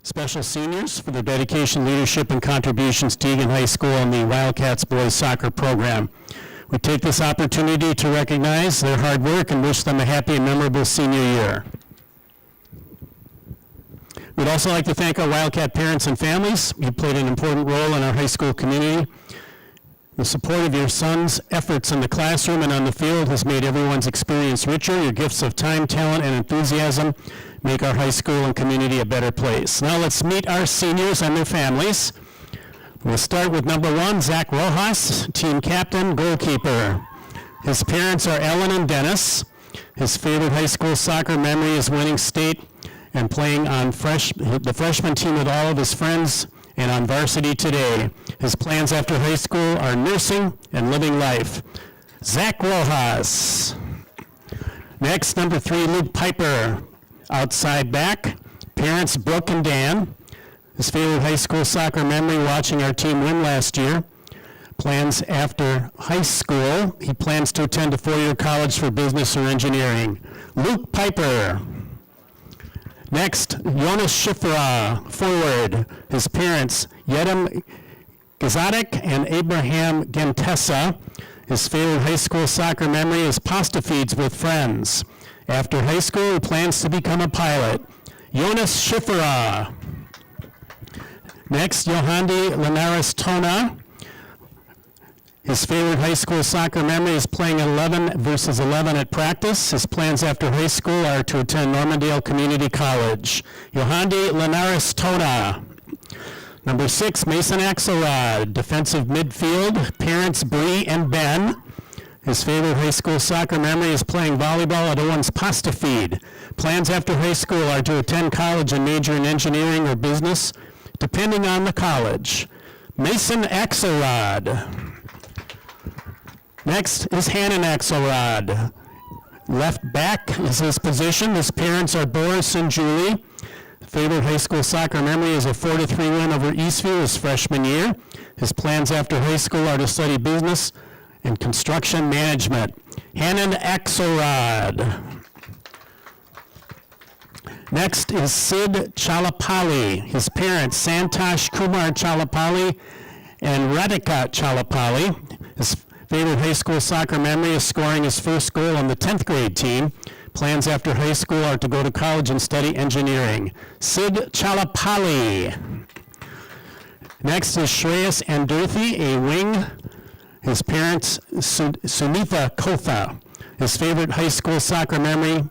Special seniors for their dedication, leadership, and contributions to Eagan High School and the Wildcats boys soccer program. We take this opportunity to recognize their hard work and wish them a happy and memorable senior year. We'd also like to thank our Wildcat parents and families. You played an important role in our high school community. The support of your son's efforts in the classroom and on the field has made everyone's experience richer. Your gifts of time, talent, and enthusiasm make our high school and community a better place. Now let's meet our seniors and their families. We'll start with number 1, Zach Rojas, team captain, goalkeeper. His parents are Ellen and Dennis. His favorite high school soccer memory is winning state and playing on the freshman team with all of his friends and on varsity today. His plans after high school are nursing and living life. Zach Rojas. Next, number 3, Luke Piper, outside back. Parents Brooke and Dan. His favorite high school soccer memory, watching our team win last year. Plans after high school, he plans to attend a 4-year college for business or engineering. Luke Piper. Next, Jonas Schifra, forward. His parents, Yedem Gazadik and Abraham Gentessa. His favorite high school soccer memory is pasta feeds with friends. After high school, he plans to become a pilot. Jonas Schifra. Next, Yohandi Linares Tona. His favorite high school soccer memory is playing 11 versus 11 at practice. His plans after high school are to attend Normandale Community College. Yohandi Linares Tona. Number 6, Mason Axelrod, defensive midfield. Parents Bree and Ben. His favorite high school soccer memory is playing volleyball at Owen's Pasta Feed. Plans after high school are to attend college and major in engineering or business, depending on the college. Mason Axelrod. Next is Hannon Axelrod. Left back is his position. His parents are Boris and Julie. Favorite high school soccer memory is a 4-3 win over Eastview his freshman year. His plans after high school are to study business and construction management. Hannon Axelrod. Next is Sid Chalapali. His parents, Santosh Kumar Chalapali and Radhika Chalapali. His favorite high school soccer memory is scoring his first goal on the 10th grade team. Plans after high school are to go to college and study engineering. Sid Chalapali. Next is Shreyas Andurthi, a wing. His parents, Sunitha Kotha. His favorite high school soccer memory,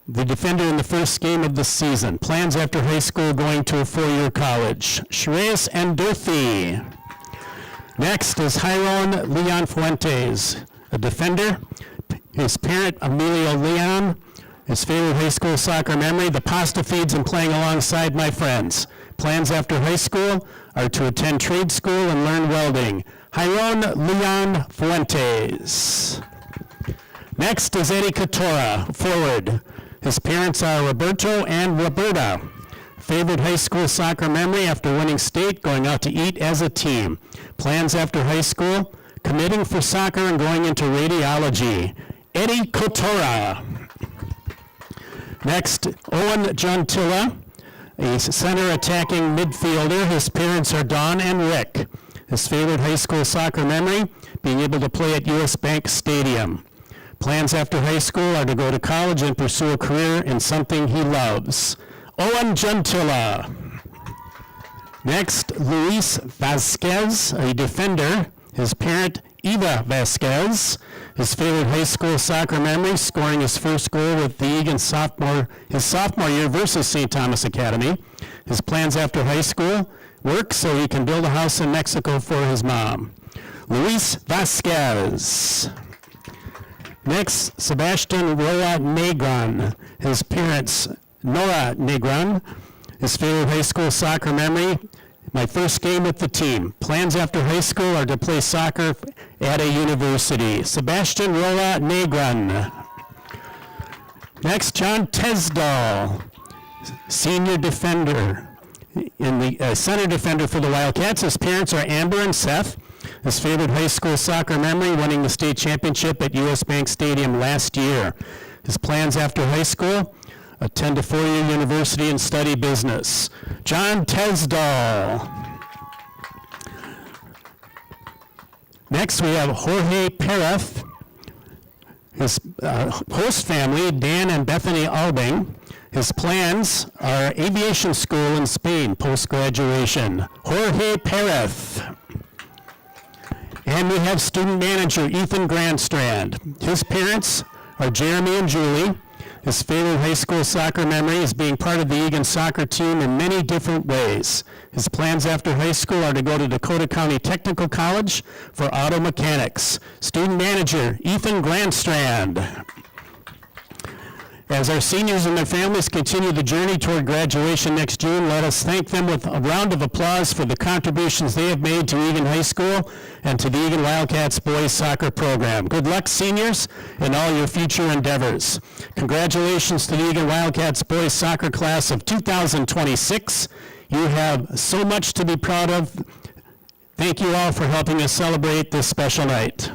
the defender in the first game of the season. Plans after high school, going to a 4-year college. Shreyas Andurthi. Next is Hiron Leon Fuentes, a defender. His parent, Emilio Leon. His favorite high school soccer memory, the pasta feeds and playing alongside my friends. Plans after high school are to attend trade school and learn welding. Hiron Leon Fuentes. Next is Eddie Katora, forward. His parents are Roberto and Roberta. Favorite high school soccer memory after winning state, going out to eat as a team. Plans after high school, committing for soccer and going into radiology. Eddie Kotora. Next, Owen Jontilla, a center attacking midfielder. His parents are Don and Rick. His favorite high school soccer memory, being able to play at US Bank Stadium. Plans after high school are to go to college and pursue a career in something he loves. Owen Jontilla. Next, Luis Vasquez, a defender. His parent, Eva Vasquez. His favorite high school soccer memory, scoring his first goal with the Eagan his sophomore year versus St. Thomas Academy. His plans after high school, work so he can build a house in Mexico for his mom. Luis Vasquez. Next, Sebastian Roa Negron. His parents, Nora Negron. His favorite high school soccer memory, my first game with the team. Plans after high school are to play soccer at a university. Sebastian Roa Negron. Next, John Tesdall, senior defender, in the center defender for the Wildcats. His parents are Amber and Seth. His favorite high school soccer memory, winning the state championship at US Bank Stadium last year. His plans after high school attend a four-year university and study business. John Tesdall. Next, we have Jorge Perez, his host family, Dan and Bethany Albing. His plans are aviation school in Spain post-graduation. Jorge Perez. And we have student manager Ethan Grandstrand. His parents are Jeremy and Julie. His favorite high school soccer memory is being part of the Eagan soccer team in many different ways. His plans after high school are to go to Dakota County Technical College for auto mechanics. Student manager Ethan Grandstrand. As our seniors and their families continue the journey toward graduation next June, let us thank them with a round of applause for the contributions they have made to Eagan High School and to the Eagan Wildcats boys soccer program. Good luck, seniors, in all your future endeavors. Congratulations to the Eagan Wildcats boys soccer class of 2026. You have so much to be proud of. Thank you all for helping us celebrate this special night.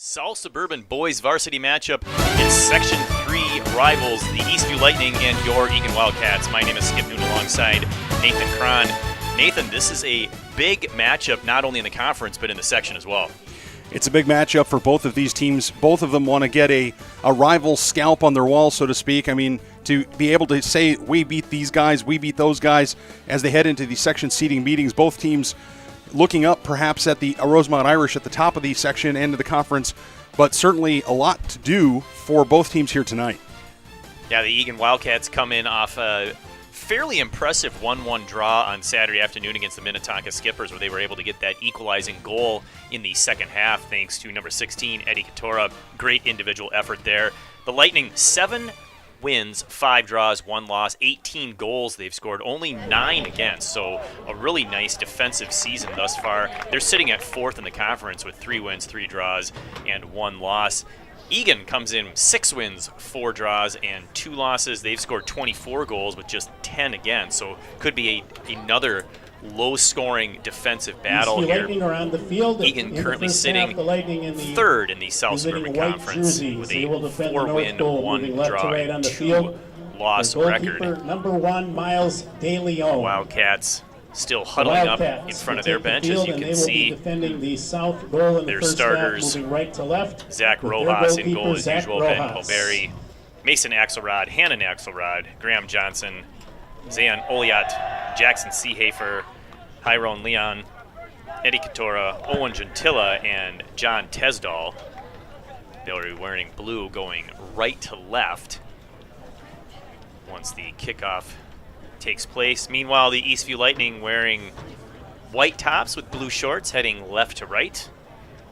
South Suburban boys varsity matchup in Section 3 rivals, the Eastview Lightning and your Eagan Wildcats. My name is Skip Noon alongside Nathan Cron. Nathan, this is a big matchup not only in the conference but in the section as well. It's a big matchup for both of these teams. Both of them want to get a rival scalp on their wall, so to speak. I mean, to be able to say, we beat these guys, we beat those guys, as they head into the section seeding meetings. Both teams looking up perhaps at the Rosemount Irish at the top of the section and of the conference, but certainly a lot to do for both teams here tonight. Yeah, the Eagan Wildcats come in off a fairly impressive 1-1 draw on Saturday afternoon against the Minnetonka Skippers, where they were able to get that equalizing goal in the second half thanks to number 16, Eddie Katora. Great individual effort there. The Lightning, 7 wins, 5 draws, 1 loss, 18 goals they've scored, only 9 against. So a really nice defensive season thus far. They're sitting at 4th in the conference with 3 wins, 3 draws, and 1 loss. Eagan comes in 6 wins, 4 draws, and 2 losses. They've scored 24 goals with just 10 against. So could be another low-scoring defensive battle here. Eagan currently sitting 3rd in the South Suburban Conference with a 4-win, 1 draw, and 2-loss record. Number 1, Miles DeLeon. Wildcats still huddling up in front of their bench, as you can see. Their starters, Zach Rojas in goal as usual, Ben Colberry, Mason Axelrod, Hannon Axelrod, Graham Johnson, Zayan Oliat, Jackson Seehafer, Hyron Leon, Eddie Katora, Owen Gentilla, and John Tesdall. They'll be wearing blue going right to left once the kickoff takes place. Meanwhile, the Eastview Lightning wearing white tops with blue shorts heading left to right.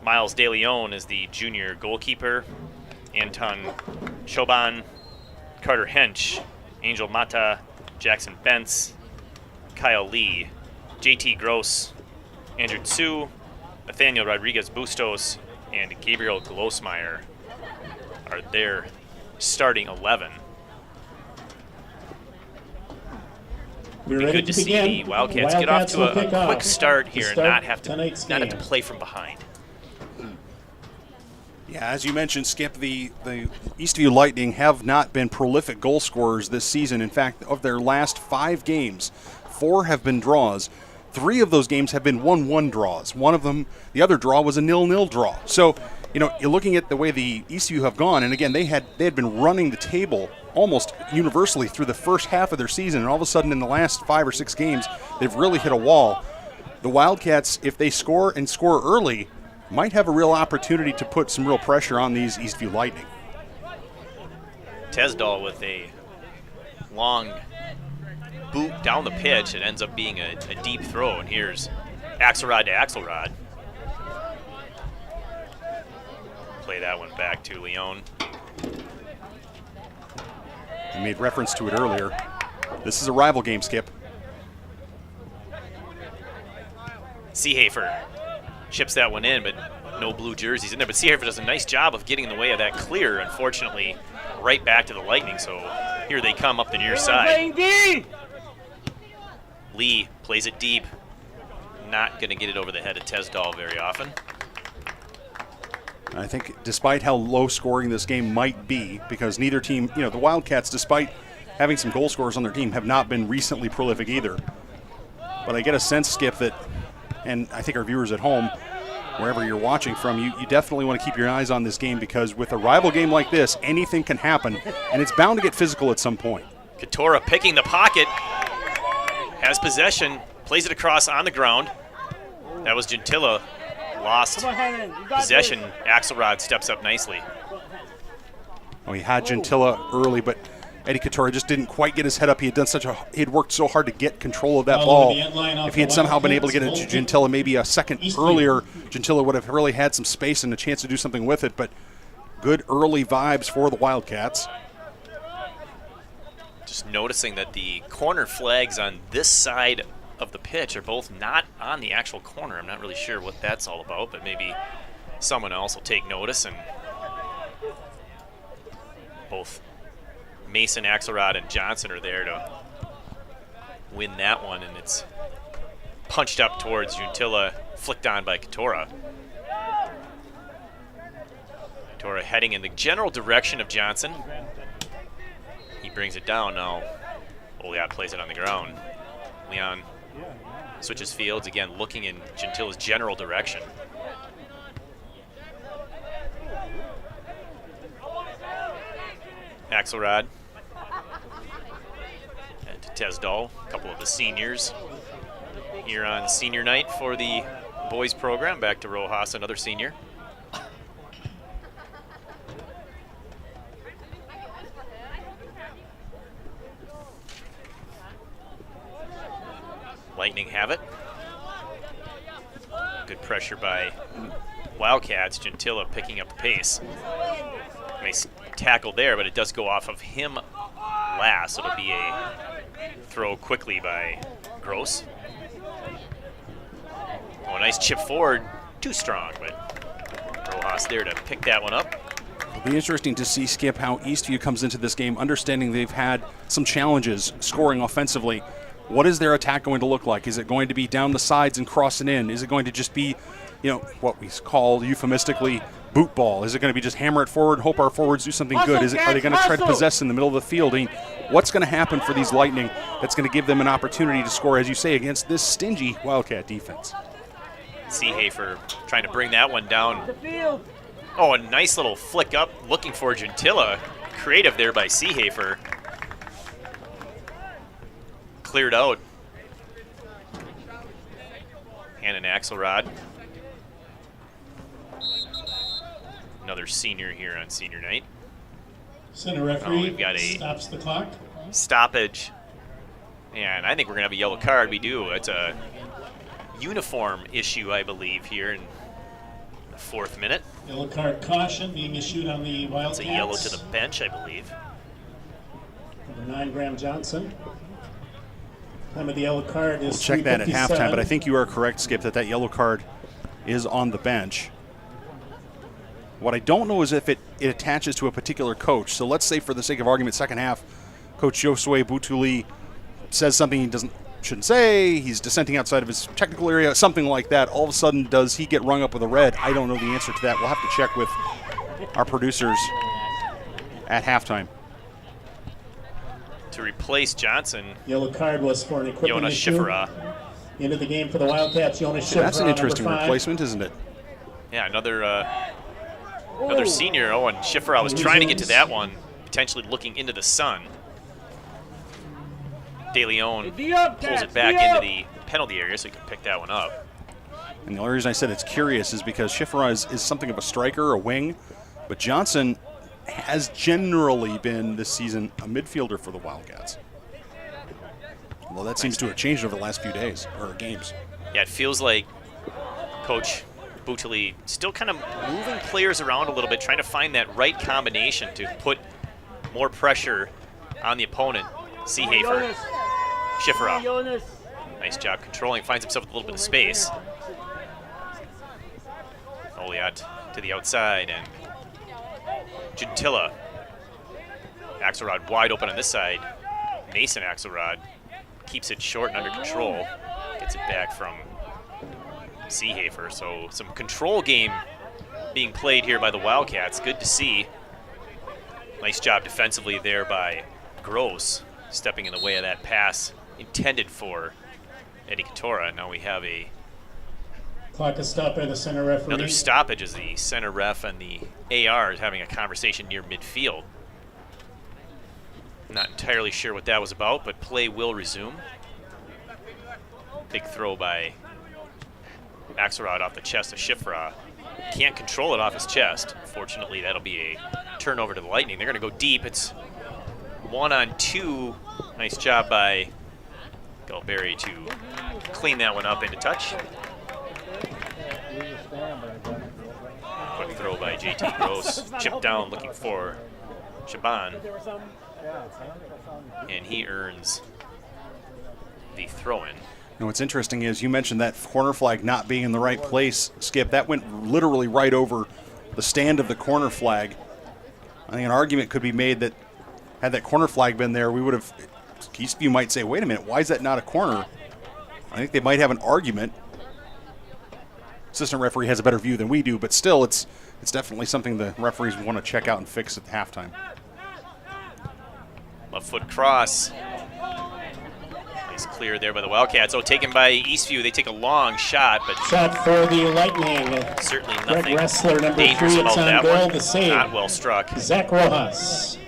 Miles DeLeon is the junior goalkeeper. Anton Choban, Carter Hench, Angel Mata, Jackson Bentz, Kyle Lee, JT Gross, Andrew Tsu, Nathaniel Rodriguez Bustos, and Gabriel Glosmeyer are their starting 11. It'd be good to see the Wildcats get off to a quick start here and not have to play from behind. Yeah, as you mentioned, Skip, the Eastview Lightning have not been prolific goal scorers this season. In fact, of their last 5 games, 4 have been draws. 3 of those games have been 1-1 draws. One of them, the other draw, was a 0-0 draw. So, you know, you're looking at the way the Eastview have gone, and again, they had been running the table almost universally through the first half of their season, and all of a sudden in the last 5 or 6 games, they've really hit a wall. The Wildcats, if they score and score early, might have a real opportunity to put some real pressure on these Eastview Lightning. Tesdall with a long boot down the pitch. It ends up being a deep throw, and here's Axelrod to Axelrod. Play that one back to Leon. I made reference to it earlier. This is a rival game, Skip. Seehafer chips that one in, but no blue jerseys in there. But Seehafer does a nice job of getting in the way of that clear, unfortunately, right back to the Lightning. So here they come up the near side. Lee plays it deep. Not going to get it over the head of Tesdall very often. I think despite how low scoring this game might be, because neither team, you know, the Wildcats, despite having some goal scorers on their team, have not been recently prolific either. But I get a sense, Skip, that, and I think our viewers at home, wherever you're watching from, you definitely want to keep your eyes on this game, because with a rival game like this, anything can happen, and it's bound to get physical at some point. Katora picking the pocket, has possession, plays it across on the ground. That was Gentilla. Lost possession. Axelrod steps up nicely. Oh, he had Gentilla early, but Eddie Katora just didn't quite get his head up. He had worked so hard to get control of that ball. If he had somehow been able to get it to Gentilla maybe a second earlier, Gentilla would have really had some space and a chance to do something with it. But good early vibes for the Wildcats. Just noticing that the corner flags on this side of the pitch are both not on the actual corner. I'm not really sure what that's all about, but maybe someone else will take notice. And both Mason, Axelrod, and Johnson are there to win that one, and it's punched up towards Gentilla, flicked on by Katora. Katora heading in the general direction of Johnson. He brings it down now. Oliot plays it on the ground. Leon switches fields, again looking in Gentilla's general direction. Axelrod and to Tesdal, a couple of the seniors here on senior night for the boys program. Back to Rojas, another senior. Lightning have it. Good pressure by Wildcats. Gentilla picking up the pace. Nice tackle there, but it does go off of him last. It'll be a throw quickly by Gross. Oh, a nice chip forward. Too strong, but Rojas there to pick that one up. It'll be interesting to see, Skip, how Eastview comes into this game, understanding they've had some challenges scoring offensively. What is their attack going to look like? Is it going to be down the sides and crossing in? Is it going to just be, what we call euphemistically boot ball? Is it going to be just hammer it forward, hope our forwards do something good? Are they going to try to possess in the middle of the field? I mean, what's going to happen for these Lightning that's going to give them an opportunity to score, as you say, against this stingy Wildcat defense? Seehafer trying to bring that one down. Oh, a nice little flick up, looking for Gentilla. Creative there by Seehafer. Cleared out. Hannon Axelrod. Another senior here on senior night. Center referee we've got a stops the clock. Stoppage. And I think we're going to have a yellow card. We do. It's a uniform issue, I believe, here in the 4th minute. Yellow card caution being issued on the Wildcats. It's a yellow to the bench, I believe. Number 9, Graham Johnson. Time of the yellow card is Check that at 3:57. halftime, but I think you are correct, Skip, that yellow card is on the bench. What I don't know is if it attaches to a particular coach. So let's say, for the sake of argument, second half, Coach Josue Butuli says something he shouldn't say, he's dissenting outside of his technical area, something like that. All of a sudden, does he get rung up with a red? I don't know the answer to that. We'll have to check with our producers at halftime. To replace Johnson, Yellow card was for an equipment Jonas issue. Schifferah. Into the game for the Wildcats, Jonas Schifferah. That's an interesting number 5. replacement, isn't it? Yeah, another senior. Oh, and Schifferah was trying to get to that one, potentially looking into the sun. De Leon pulls it back into the penalty area so he can pick that one up. And the only reason I said it's curious is because Schifferah is something of a striker, a wing, but Johnson has generally been this season a midfielder for the Wildcats. Well, that seems to have changed over the last few days, or games. Yeah, it feels like Coach Butuli still kind of moving players around a little bit, trying to find that right combination to put more pressure on the opponent. Seehafer, Schifferah. Nice job controlling, finds himself with a little bit of space. Oliot to the outside, and Gentilla. Axelrod wide open on this side. Mason Axelrod keeps it short and under control. Gets it back from Seehafer. So some control game being played here by the Wildcats. Good to see. Nice job defensively there by Gross, stepping in the way of that pass intended for Eddie Katora. Now we have Clock is stopped by the center referee. another stoppage as the center ref and the AR is having a conversation near midfield. Not entirely sure what that was about, but play will resume. Big throw by Axelrod off the chest of Schifferah. Can't control it off his chest. Fortunately, that'll be a turnover to the Lightning. They're going to go deep. It's 1-on-2. Nice job by Galberry to clean that one up into touch. Quick throw by JT Gross. Chip down looking for Shaban. And he earns the throw-in. And what's interesting is you mentioned that corner flag not being in the right place, Skip. That went literally right over the stand of the corner flag. I think an argument could be made that had that corner flag been there, we would have, Eastview might say, wait a minute, why is that not a corner? I think they might have an argument. assistant referee has a better view than we do, but still, it's definitely something the referees want to check out and fix at halftime. Left foot cross. Nice clear there by the Wildcats. Oh, taken by Eastview. They take a long shot, but shot for the Lightning. certainly Greg nothing Ressler, number dangerous 3, about it's on that goal. one. The save. Not well struck. Zach Rojas.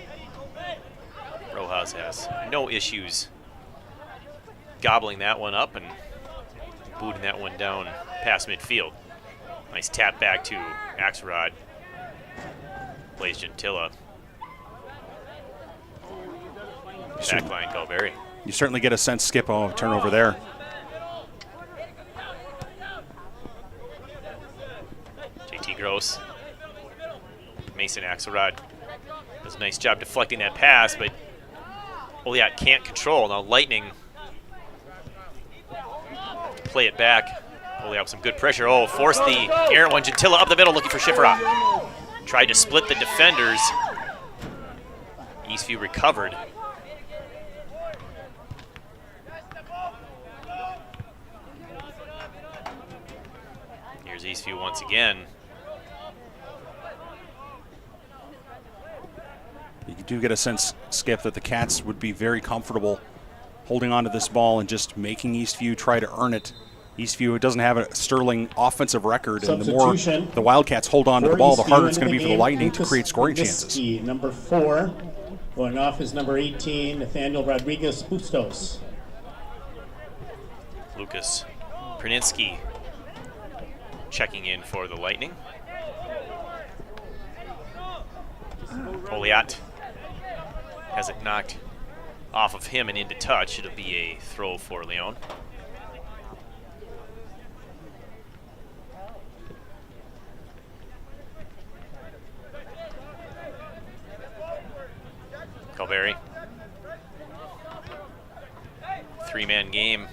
Rojas has no issues gobbling that one up and booting that one down past midfield. Nice tap back to Axelrod. Plays Gentilla. Backline Calvary. You certainly get a sense, Skip, turnover there. JT Gross. Mason Axelrod does a nice job deflecting that pass, but Oliat can't control. Now Lightning play it back. Oliat with some good pressure. Oh, forced the errant one. Gentilla up the middle looking for Schifferoth. Tried to split the defenders. Eastview recovered. Here's Eastview once again. You do get a sense, Skip, that the Cats would be very comfortable holding on to this ball and just making Eastview try to earn it. Eastview doesn't have a sterling offensive record, and the more the Wildcats hold on to the ball, the harder it's going to be for the Lightning to create scoring chances. Number 4, going off is number 18, Nathaniel Rodriguez Bustos. Lucas Praninsky checking in for the Lightning. Oliat has it knocked off of him and into touch. It'll be a throw for Leon. Calvary. 3-man game.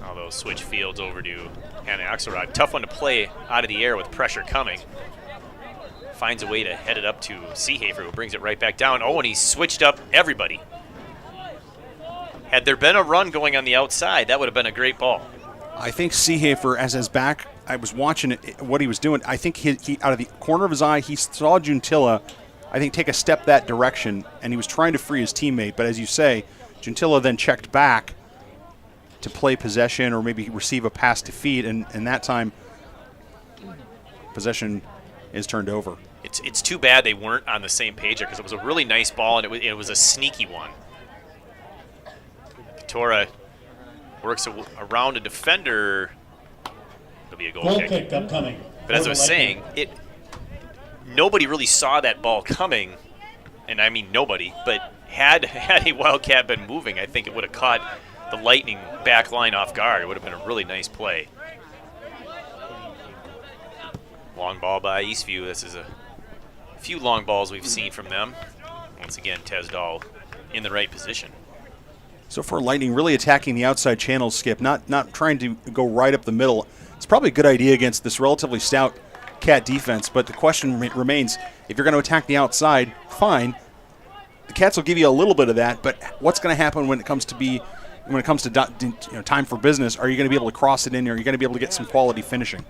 Although switch fields over to Hannah Axelrod. Tough one to play out of the air with pressure coming. Finds a way to head it up to Seehafer, who brings it right back down. Oh, and he switched up everybody. Had there been a run going on the outside, that would have been a great ball. I think Seehafer, as his back, I was watching what he was doing. I think he out of the corner of his eye, he saw Gentilla, I think, take a step that direction, and he was trying to free his teammate. But as you say, Gentilla then checked back to play possession or maybe receive a pass to feed, and that time possession is turned over. It's too bad they weren't on the same page there, because it was a really nice ball, and it was a sneaky one. Katora works around a defender. It'll be a goal kick. Upcoming. But as I was saying, nobody really saw that ball coming, and I mean nobody, but had a Wildcat been moving, I think it would have caught the Lightning back line off guard. It would have been a really nice play. Long ball by Eastview. This is a few long balls we've seen from them. Once again, Tesdal in the right position. So for Lightning, really attacking the outside channels, Skip, not trying to go right up the middle. It's probably a good idea against this relatively stout Cat defense, but the question remains, if you're going to attack the outside, fine. The Cats will give you a little bit of that, but what's going to happen when it comes to time for business? Are you going to be able to cross it in, or are you going to be able to get some quality finishing?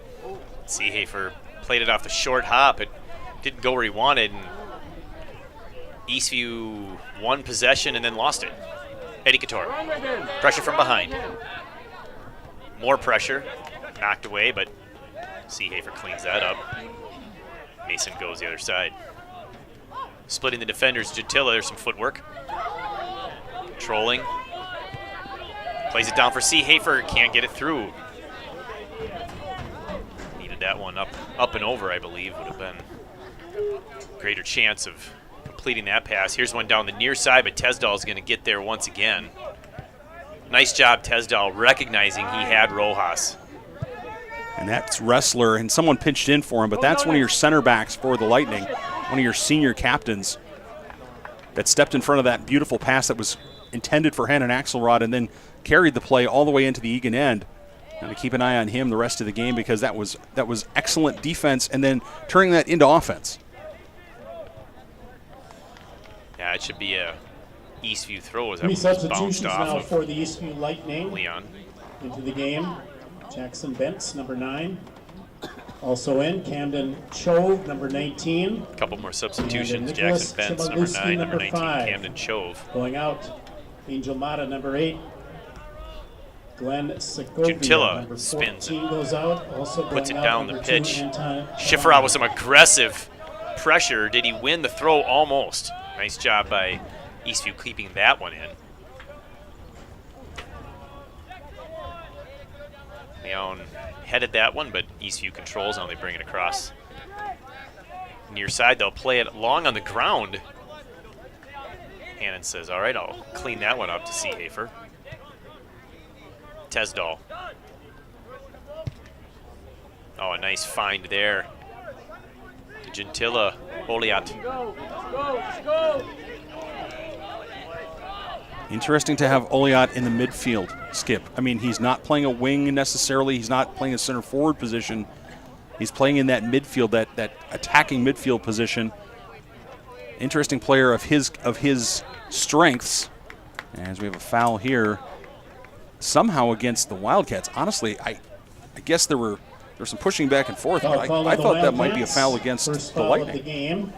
Seehafer played it off the short hop. It didn't go where he wanted, and Eastview won possession and then lost it. Eddie Katora. Pressure from behind. More pressure. Knocked away, but Seehafer cleans that up. Mason goes the other side. Splitting the defenders, Gentilla. There's some footwork. Trolling. Plays it down for Seehafer. Can't get it through. Needed that one up and over, I believe. Would have been greater chance of completing that pass. Here's one down the near side, but Tesdal is going to get there once again. Nice job, Tesdal, recognizing he had Rojas. And that's Ressler, and someone pinched in for him, but that's one of your center backs for the Lightning, one of your senior captains that stepped in front of that beautiful pass that was intended for Hannon Axelrod and then carried the play all the way into the Eagan end. Now to keep an eye on him the rest of the game, because that was excellent defense and then turning that into offense. Yeah, it should be a Eastview throw as that Three was bounced substitutions off now of for the Eastview Lightning Leon. into the game. Jackson Bentz, number 9. Also in, Camden Chove, number 19. A couple more substitutions. And Jackson Nicholas Bentz, number Chmielewski, 9, number 19, 5. Camden Chove. Going out, Angel Mata, number 8. Glenn Segovia, Jutilla number 14, spins it. goes out. Also Puts it going down out, the number pitch. 2, Anton Schifferout with some aggressive pressure. Did he win the throw? Almost. Nice job by Eastview keeping that one in. Leon headed that one, but Eastview controls on. They bring it across. Near side, they'll play it long on the ground. Hannon says, all right, I'll clean that one up to Seehafer. Tesdall. Oh, a nice find there. Gentilla, Oliat. Interesting to have Oliat in the midfield, Skip. I mean, he's not playing a wing necessarily. He's not playing a center forward position. He's playing in that midfield, that attacking midfield position. Interesting player of his strengths. As we have a foul here, somehow against the Wildcats. Honestly, I guess there was some pushing back and forth. But I thought that might be a foul against the Lightning.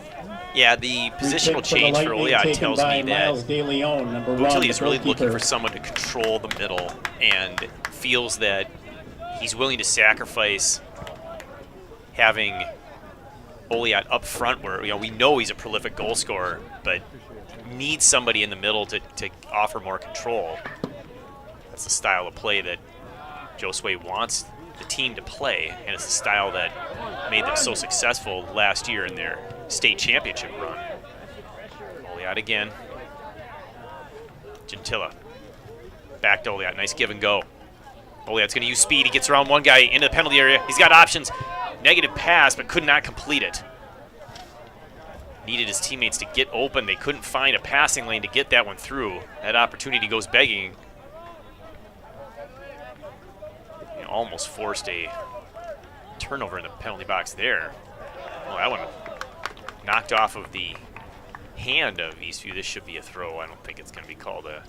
Yeah, the positional change for Oliat tells me that Butili is really looking for someone to control the middle and feels that he's willing to sacrifice having Oliat up front where we know he's a prolific goal scorer, but needs somebody in the middle to offer more control. That's the style of play that Josue wants the team to play, and it's the style that made them so successful last year in their state championship run. Oliat again. Gentilla. Back to Oliat. Nice give and go. Oliat's going to use speed. He gets around one guy into the penalty area. He's got options. Negative pass, but could not complete it. Needed his teammates to get open. They couldn't find a passing lane to get that one through. That opportunity goes begging. Almost forced a turnover in the penalty box there. Well, that one knocked off of the hand of Eastview. This should be a throw. I don't think it's going to be called a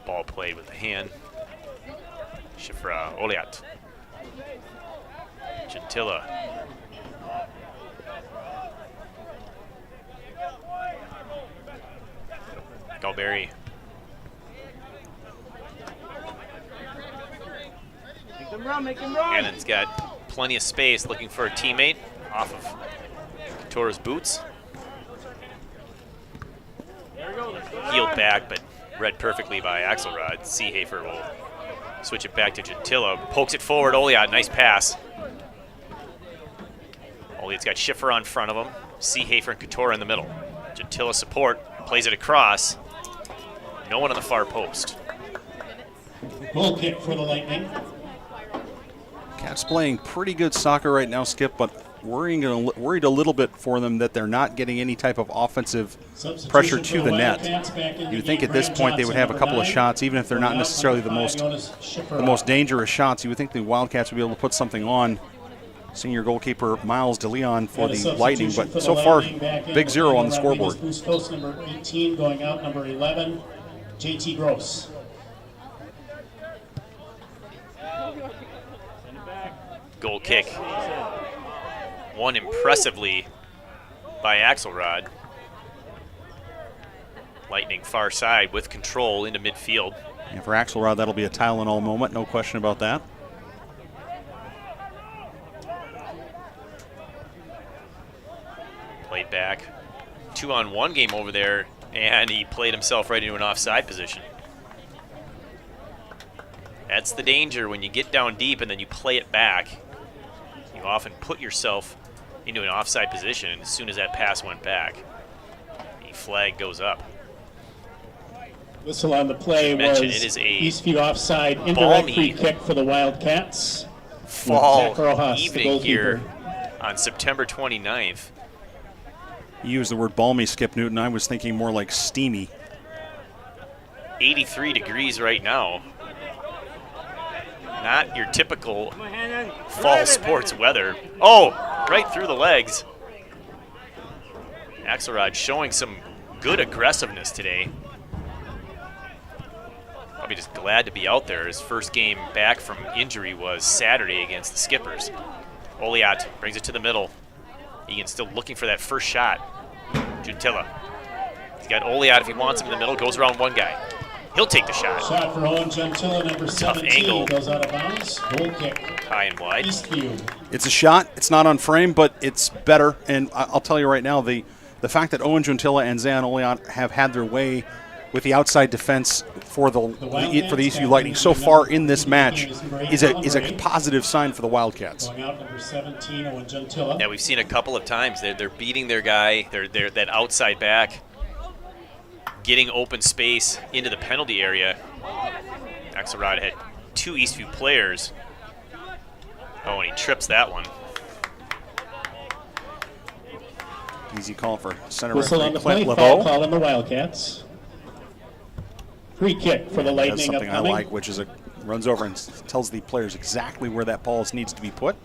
ball played with the hand. Schifra, Oliat. Gentilla. Galberry. Hannon's got plenty of space, looking for a teammate off of Couture's boots. Healed back, but read perfectly by Axelrod. Seehafer will switch it back to Gentilla. Pokes it forward. Oliat, nice pass. Oliat's got Schiffer on front of him. Seehafer and Couture in the middle. Gentilla support, plays it across. No one on the far post. Goal kick for the Lightning. Cats playing pretty good soccer right now, Skip, but worried a little bit for them that they're not getting any type of offensive pressure to the net. You would think at this point they would have a couple of shots, even if they're not necessarily the most dangerous shots. You would think the Wildcats would be able to put something on senior goalkeeper Miles DeLeon for the Lightning, but so far, big zero on the scoreboard. Post number 18 going out, number 11, JT Gross. Goal kick. Won impressively by Axelrod. Lightning far side with control into midfield. And for Axelrod, that'll be a Tylenol moment, no question about that. Played back. 2-on-1 game over there, and he played himself right into an offside position. That's the danger when you get down deep and then you play it back. You often put yourself into an offside position, and as soon as that pass went back, the flag goes up. Whistle on the play was it is a Eastview offside, indirect free kick for the Wildcats. Fall evening here on September 29th. You used the word balmy, Skip Newton. I was thinking more like steamy. 83 degrees right now. Not your typical fall sports weather. Oh, right through the legs. Axelrod showing some good aggressiveness today. Probably just glad to be out there. His first game back from injury was Saturday against the Skippers. Oliat brings it to the middle. Eagan still looking for that first shot. Juntilla. He's got Oliat if he wants him in the middle, goes around one guy. He'll take the shot. Shot for Owen Gentilla, number 17, angle. goes out of bounds. Goal kick. High and wide. Eastview. It's a shot. It's not on frame, but it's better. And I'll tell you right now, the fact that Owen Juntilla and Zayan Oliat have had their way with the outside defense for the Eastview Lightning so far in this match is a positive sign for the Wildcats. Going out, number 17, Owen Gentilla. Yeah, we've seen a couple of times. They're beating their guy. They're that outside back, getting open space into the penalty area. Axelrod had 2 Eastview players. Oh, and he trips that one. Easy call for center Whistle on referee the play, Clint foul Laveau. call on the Wildcats. Free kick for the That's Lightning something I upcoming. like, which is runs over and tells the players exactly where that ball needs to be put.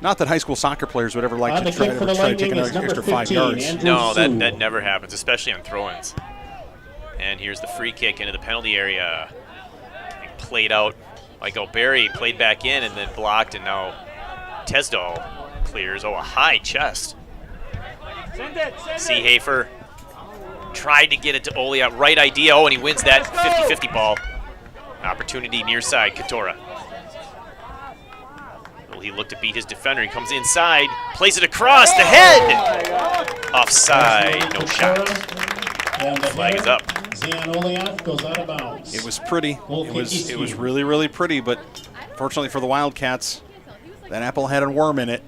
Not that high school soccer players would ever like On to the try kick for the to take Lightning is an number extra 5 15, yards. Andrew No, Sue. that never happens, especially on throw-ins. And here's the free kick into the penalty area. He played out like O'Barry, played back in and then blocked, and now Tesdall clears. Oh, a high chest. Seehafer tried to get it to Oliat. Right idea. Oh, and he wins that 50-50 ball. Opportunity near side, Katora. Well, he looked to beat his defender. He comes inside, plays it across the head. Offside, no shot. And the Flag is header, up. Zayan Oliat goes out of bounds. It was pretty. Goal It kick was Eastview. really, really pretty, but fortunately for the Wildcats, that apple had a worm in it.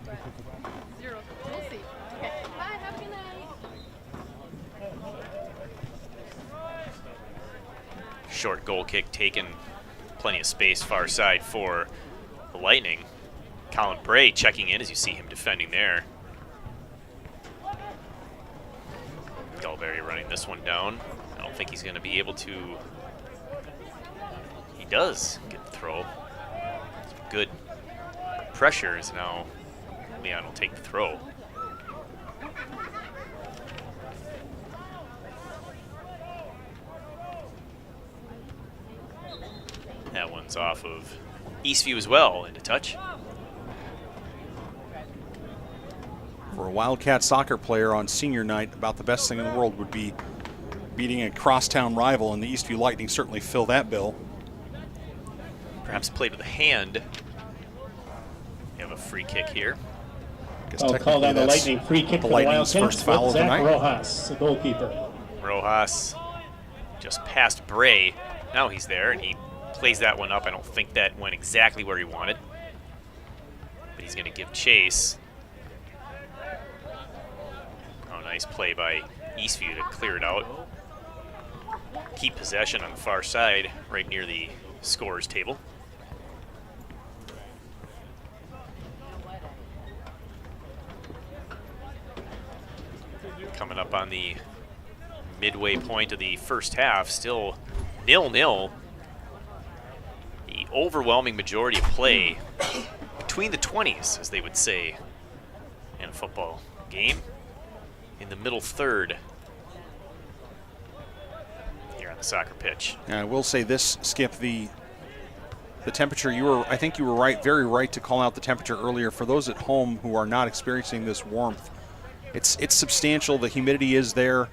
Short goal kick taken, plenty of space far side for the Lightning. Colin Bray checking in as you see him defending there. Galberry running this one down. I don't think he's going to be able to. He does get the throw. Some good pressure is now. Leon will take the throw. That one's off of Eastview as well, into touch. For a Wildcat soccer player on senior night, about the best thing in the world would be beating a crosstown rival, and the Eastview Lightning certainly fill that bill. Perhaps played with a hand. We have a free kick here. I guess Oh, called technically on the that's Lightning. Free kick the for the Lightning's Wildcats. first foul of the Zach night. Rojas, the goalkeeper. Rojas just past Bray. Now he's there, and he plays that one up. I don't think that went exactly where he wanted. But he's going to give chase. Oh, nice play by Eastview to clear it out. Keep possession on the far side, right near the scorer's table. Coming up on the midway point of the first half, still 0-0. The overwhelming majority of play between the 20s, as they would say in a football game, in the middle third here on the soccer pitch. And I will say this, Skip, the temperature, I think you were right, very right to call out the temperature earlier. For those at home who are not experiencing this warmth, it's substantial. The humidity is there.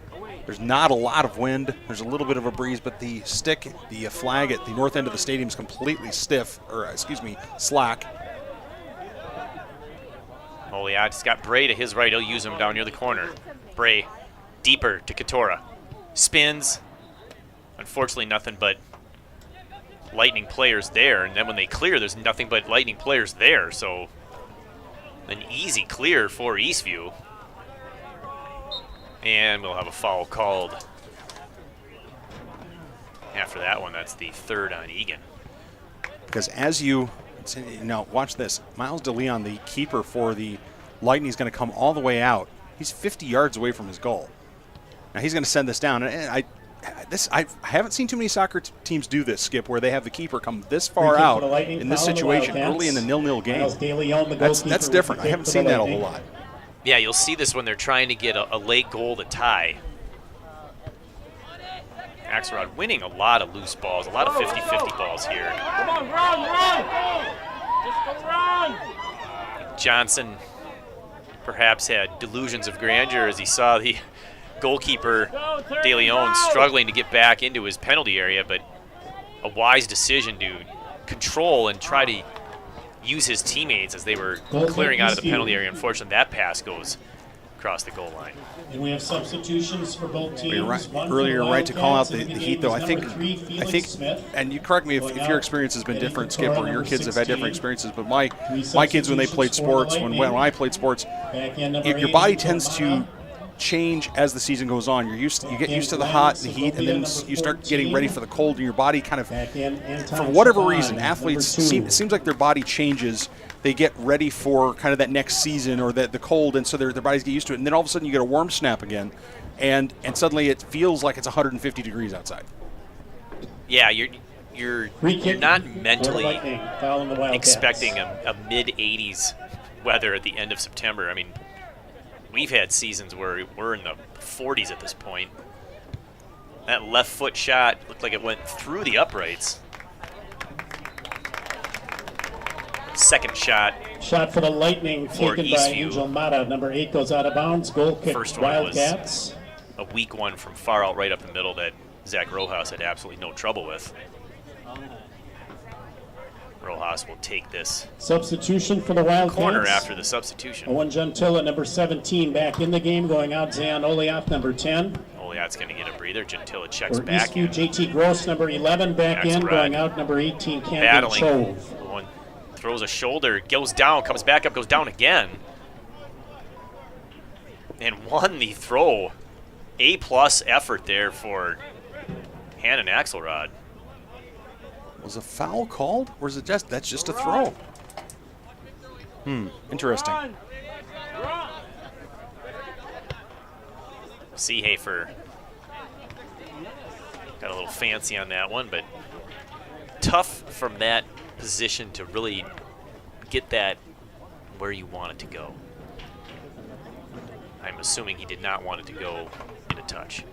There's not a lot of wind. There's a little bit of a breeze, but the flag at the north end of the stadium is completely slack. Oliat's got Bray to his right. He'll use him down near the corner. Bray deeper to Katora. Spins. Unfortunately, nothing but Lightning players there. And then when they clear, there's nothing but Lightning players there. So an easy clear for Eastview. And we'll have a foul called after that one. That's the third on Eagan. Because now watch this. Miles DeLeon, the keeper for the Lightning, is going to come all the way out. He's 50 yards away from his goal. Now he's going to send this down. And I haven't seen too many soccer teams do this, Skip, where they have the keeper come this far out in this situation early in the 0-0 game. That's different. I haven't seen that a whole lot. Yeah, you'll see this when they're trying to get a late goal to tie. Axelrod winning a lot of loose balls, a lot of 50-50 balls here. Come on, run! Just go run! Johnson perhaps had delusions of grandeur as he saw the goalkeeper, De Leon, struggling to get back into his penalty area, but a wise decision to control and try to use his teammates as they were clearing out of the penalty area. Unfortunately, that pass goes across the goal line. And we have substitutions for both teams. Earlier, right to call out the heat, though. I think, and you correct me if your experience has been different, Skip, or your kids have had different experiences. But my kids, when they played sports, when I played sports, your body tends to change as the season goes on. You get used to the hot, the heat, and then you start getting ready for the cold, and your body kind of, for whatever reason, athletes it seems like their body changes. They get ready for kind of that next season or the cold, and so their bodies get used to it. And then all of a sudden you get a warm snap again, and suddenly it feels like it's 150 degrees outside. Yeah, you're not mentally expecting a mid-80s weather at the end of September. I mean, we've had seasons where we're in the 40s at this point. That left foot shot looked like it went through the uprights. Second shot. Shot for the Lightning for taken Eastview. by Angel Mata. Number 8 goes out of bounds. Goal kick, First one Wildcats. was a weak one from far out right up the middle that Zach Rojas had absolutely no trouble with. Rojas will take this Substitution for the Wildcats. corner after the substitution. Owen Gentilla, number 17, back in the game. Going out, Zayan Oliath, number 10. Oliat's going to get a breather. Gentilla checks For back Eastview, in. JT Gross, number 11, back in. Axelrod Going out, number 18, Camden battling. Chove. One throws a shoulder, goes down, comes back up, goes down again. And won the throw. A-plus effort there for Hannon Axelrod. Was a foul called, or is it that's just a throw? Interesting. Seehafer got a little fancy on that one, but tough from that position to really get that where you want it to go. I'm assuming he did not want it to go in a touch.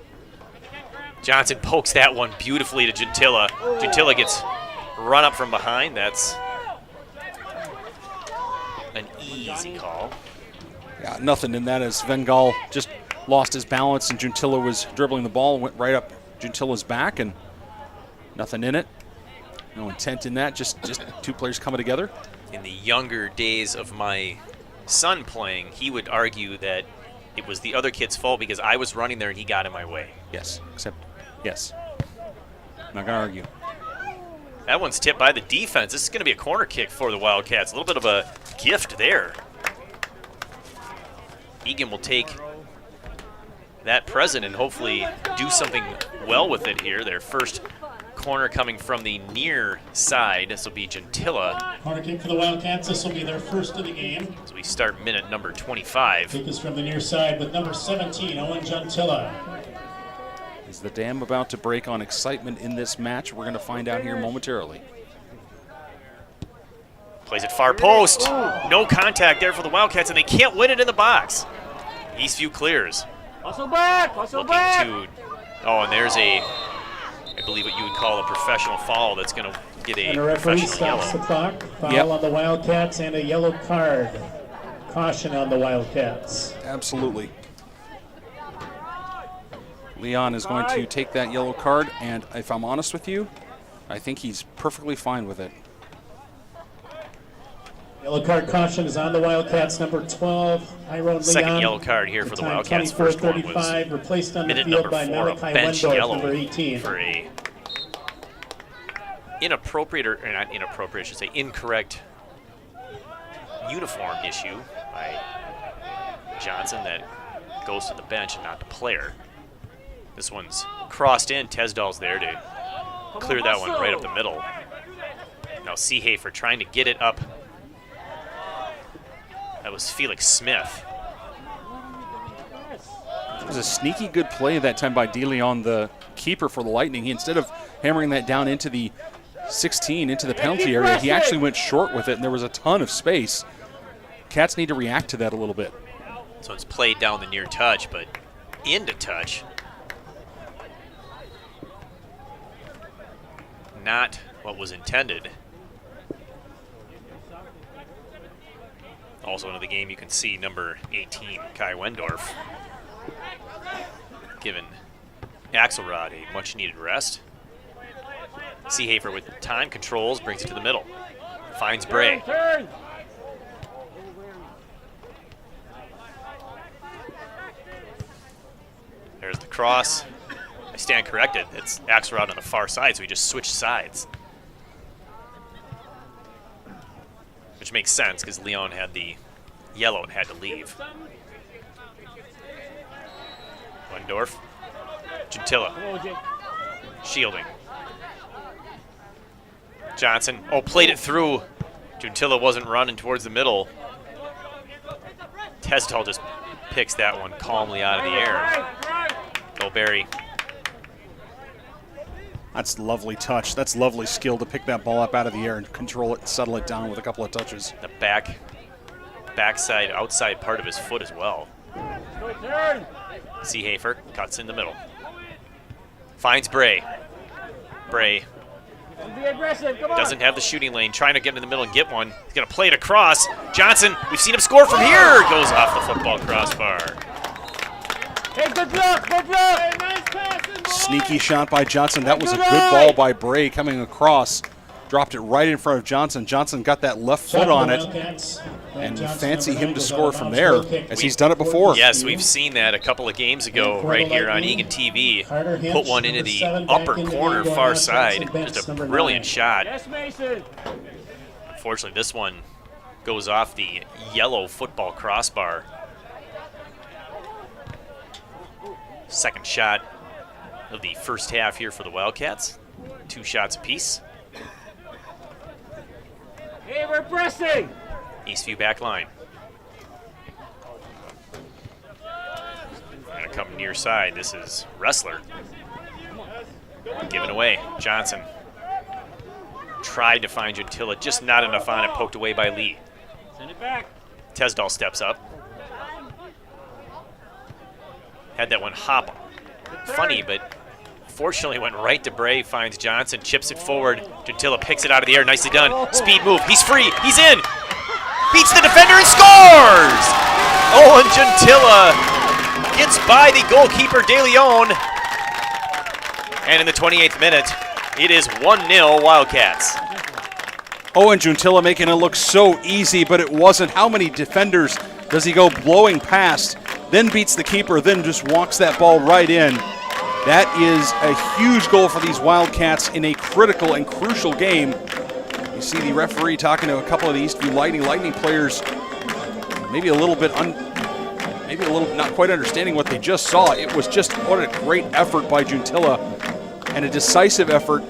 Johnson pokes that one beautifully to Gentilla. Gentilla gets run up from behind. That's an easy call. Yeah, nothing in that as Vengal just lost his balance and Gentilla was dribbling the ball, went right up Gentilla's back, and nothing in it. No intent in that, just two players coming together. In the younger days of my son playing, he would argue that it was the other kid's fault because I was running there and he got in my way. Yes, yes. I'm not going to argue. That one's tipped by the defense. This is going to be a corner kick for the Wildcats. A little bit of a gift there. Eagan will take that present and hopefully do something well with it here. Their first corner coming from the near side. This will be Gentilla. Corner kick for the Wildcats. This will be their first of the game. As we start minute number 25. Kick is from the near side with number 17, Owen Gentilla. Is the dam about to break on excitement in this match? We're going to find out here momentarily. Plays it far post. No contact there for the Wildcats, and they can't win it in the box. Eastview clears. Hustle back! Hustle Looking back! to, and there's I believe what you would call a professional foul that's going to get a And the referee professional stops the yellow. clock. Foul on the Wildcats and a yellow card. Caution on the Wildcats. Absolutely. Leon is going to take that yellow card, and if I'm honest with you, I think he's perfectly fine with it. Yellow card caution is on the Wildcats. Number 12, Iron Second Leon. yellow card here for the Time Wildcats. First one was 24-35, replaced on the minute field number by 4, a Malachi bench Wendorf, yellow number 18. for a inappropriate, or not inappropriate, I should say incorrect uniform issue by Johnson that goes to the bench and not the player. This one's crossed in. Tesdall's there to clear that one right up the middle. Now Seehafer trying to get it up. That was Felix Smith. It was a sneaky good play that time by De Leon, the keeper for the Lightning. He, instead of hammering that down into the 16, into the penalty area, he actually went short with it, and there was a ton of space. Cats need to react to that a little bit. So it's played down the near touch, but into touch. not what was intended. Also into the game, you can see number 18, Kai Wendorf, giving Axelrod a much-needed rest. Seehafer with time controls, brings it to the middle. Finds Bray. There's the cross. I stand corrected. It's Axelrod on the far side, so he just switched sides. Which makes sense, because Leon had the yellow and had to leave. Wendorf. Gentilla. Shielding. Johnson. Oh, played it through. Gentilla wasn't running towards the middle. Tesdall just picks that one calmly out of the air. Barry. That's lovely touch. That's lovely skill to pick that ball up out of the air and control it and settle it down with a couple of touches. The backside, outside part of his foot as well. Seehafer cuts in the middle. Finds Bray. Bray doesn't have the shooting lane, trying to get in the middle and get one. He's going to play it across. Johnson, we've seen him score from here. Goes off the football crossbar. Hey, good luck, good luck. Hey, nice passing, boy. Sneaky shot by Johnson. That was a good ball by Bray coming across. Dropped it right in front of Johnson. Johnson got that left foot on it. And you fancy him to score from there, as he's done it before. Yes, we've seen that a couple of games ago right here on Eagan TV. Put one into the upper corner far side. Just a brilliant shot. Yes, Mason. Unfortunately, this one goes off the yellow football crossbar. Second shot of the first half here for the Wildcats. 2 shots apiece. Hey, we're pressing. Eastview back line. Going to come near side. This is Wrestler. Given away. Johnson tried to find Gentilla, just not enough on it, poked away by Lee. Send it back. Tesdall steps up. Had that one hop. Funny, but fortunately went right to Bray, finds Johnson, chips it forward. Gentilla picks it out of the air, nicely done. Speed move, he's free, he's in. Beats the defender and scores! Owen Gentilla gets by the goalkeeper De Leon. And in the 28th minute, it is 1-0 Wildcats. Owen Gentilla making it look so easy, but it wasn't. How many defenders does he go blowing past, then beats the keeper, then just walks that ball right in? That is a huge goal for these Wildcats in a critical and crucial game. You see the referee talking to a couple of the Eastview Lightning players, maybe a little not quite understanding what they just saw. It was just what a great effort by Gentilla and a decisive effort.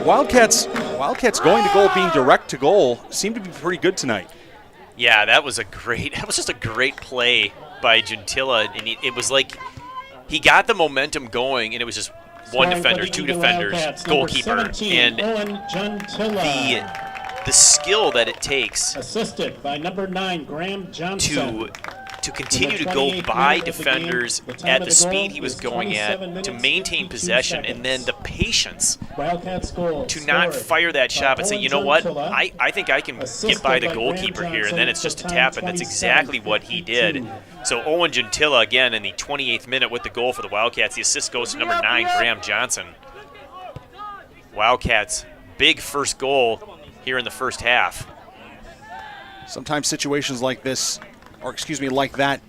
Wildcats going to goal, being direct to goal, seemed to be pretty good tonight. Yeah, that was just a great play by Gentilla, and it was like he got the momentum going, and it was just one defender, 2 defenders, goalkeeper, and the skill that it takes assisted by number 9, Graham Johnson, to continue to go by defenders at the speed he was going at, to maintain possession, and then the patience to not fire that shot but say, you know what, I think I can get by the goalkeeper here, and then it's just a tap, and that's exactly what he did. So Owen Gentilla, again, in the 28th minute with the goal for the Wildcats. The assist goes to number 9, Graham Johnson. Wildcats, big first goal here in the first half. Sometimes situations like this, like that,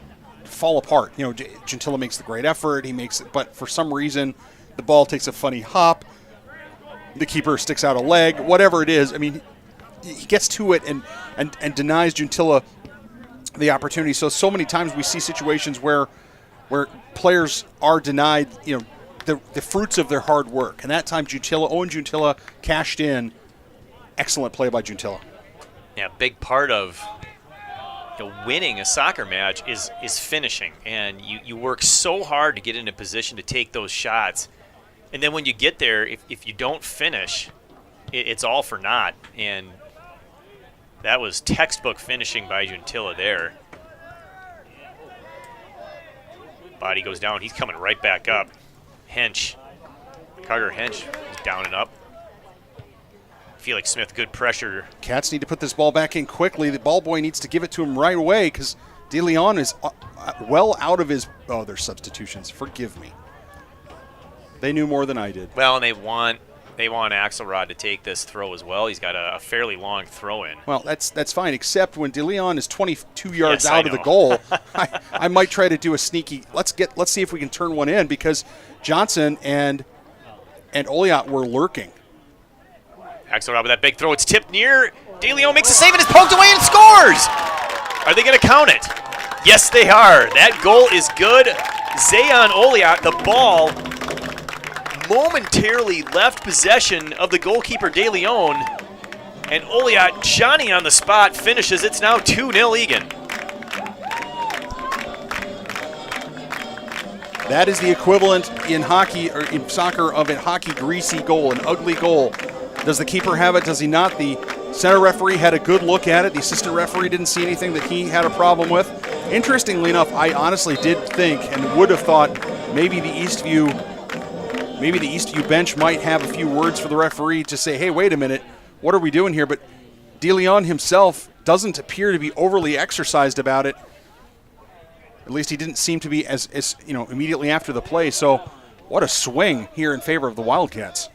fall apart. You know, Gentilla makes the great effort, he makes it, but for some reason, the ball takes a funny hop, the keeper sticks out a leg, whatever it is. I mean, he gets to it and denies Gentilla the opportunity. So many times we see situations where players are denied, you know, the fruits of their hard work. And that time Owen Gentilla cashed in. Excellent play by Gentilla. Yeah, big part of winning a soccer match is finishing, and you work so hard to get in a position to take those shots, and then when you get there, if you don't finish, it's all for naught. And that was textbook finishing by Gentilla there. Body goes down, he's coming right back up. Carter Hench is down and up. feel like Smith, good pressure. Cats need to put this ball back in quickly. The ball boy needs to give it to him right away because De Leon is well out of his. Oh, there's substitutions. Forgive me. They knew more than I did. Well, and they want Axelrod to take this throw as well. He's got a fairly long throw in. Well, that's fine, except when De Leon is 22 yards Yes, out I of the know. goal. I might try to do a sneaky. Let's see if we can turn one in because Johnson and Oliot were lurking. Axelrod with that big throw. It's tipped near. De Leon makes a save and is poked away and scores. Are they going to count it? Yes, they are. That goal is good. Zayon Oliot, the ball, momentarily left possession of the goalkeeper De Leon, and Oliot, Johnny on the spot, finishes. It's now 2-0 Eagan. That is the equivalent in hockey or in soccer of a hockey greasy goal, an ugly goal. Does the keeper have it? Does he not? The center referee had a good look at it. The assistant referee didn't see anything that he had a problem with. Interestingly enough, I honestly did think and would have thought maybe the Eastview bench might have a few words for the referee to say, hey, wait a minute, what are we doing here? But De Leon himself doesn't appear to be overly exercised about it. At least he didn't seem to be as immediately after the play. So what a swing here in favor of the Wildcats.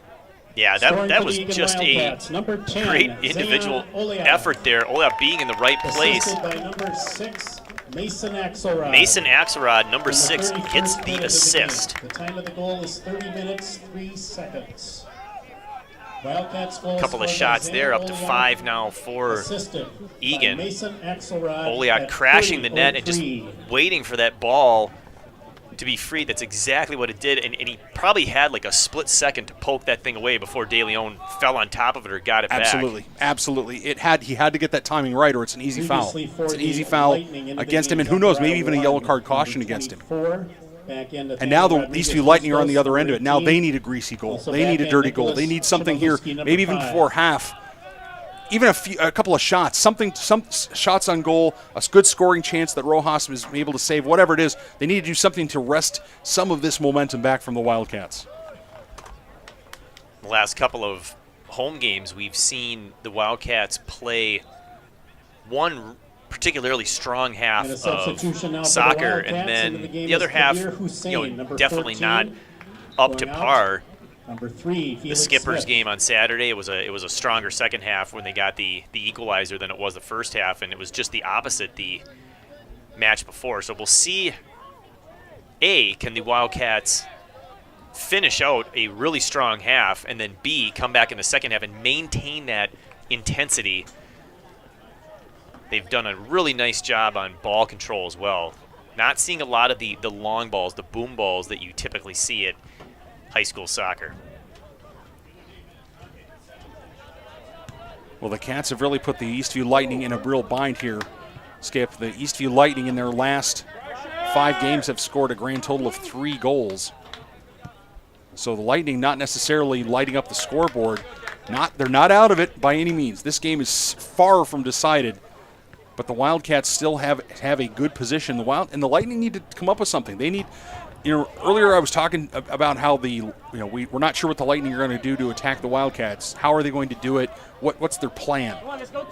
Yeah, that was just a great individual effort there. Oliot being in the right place. Assisted by number 6, Mason Axelrod. Mason Axelrod, number 6, 33 gets the minute of the assist. game. The time of the goal is 30 minutes, 3 seconds. Wildcats goal A couple of scored shots by there, up to Xander 5 now for Assisted Eagan. by Mason Axelrod Oliot at crashing the net and just 30:03. waiting for that ball to be free. That's exactly what it did, and he probably had like a split second to poke that thing away before De Leon fell on top of it or got it back. Absolutely. He had to get that timing right, or it's an easy foul. Previously for It's an the easy foul Lightning into the against him, game, and who knows, maybe Zachariah even a yellow Warren, card caution number against him. 24, back into And now the Rodriguez Eastview Lightning are on the Bustos, other end of it. Now number they 18. need a greasy goal. Also They need a back dirty end, goal. They need something here, Chibabowski, number maybe even 5. before half. Even a couple of shots, some shots on goal, a good scoring chance that Rojas was able to save, whatever it is. They need to do something to wrest some of this momentum back from the Wildcats. The last couple of home games, we've seen the Wildcats play one particularly strong half And a substitution now of for the soccer, Wildcats. and then Into the game the other is half, Kabir Hussein, number definitely 13, not up to going out. par. Number 3, The Felix Skippers Smith. game on Saturday, it was a stronger second half when they got the equalizer than it was the first half, and it was just the opposite the match before. So we'll see, can the Wildcats finish out a really strong half, and then B, come back in the second half and maintain that intensity. They've done a really nice job on ball control as well. Not seeing a lot of the long balls, the boom balls that you typically see at high school soccer. Well, the Cats have really put the Eastview Lightning in a real bind here, Skip. The Eastview Lightning in their last 5 games have scored a grand total of 3 goals. So the Lightning not necessarily lighting up the scoreboard. They're not out of it by any means. This game is far from decided, but the Wildcats still have a good position. The Lightning need to come up with something. They need. Earlier I was talking about how we're not sure what the Lightning are going to do to attack the Wildcats. How are they going to do it? What's their plan?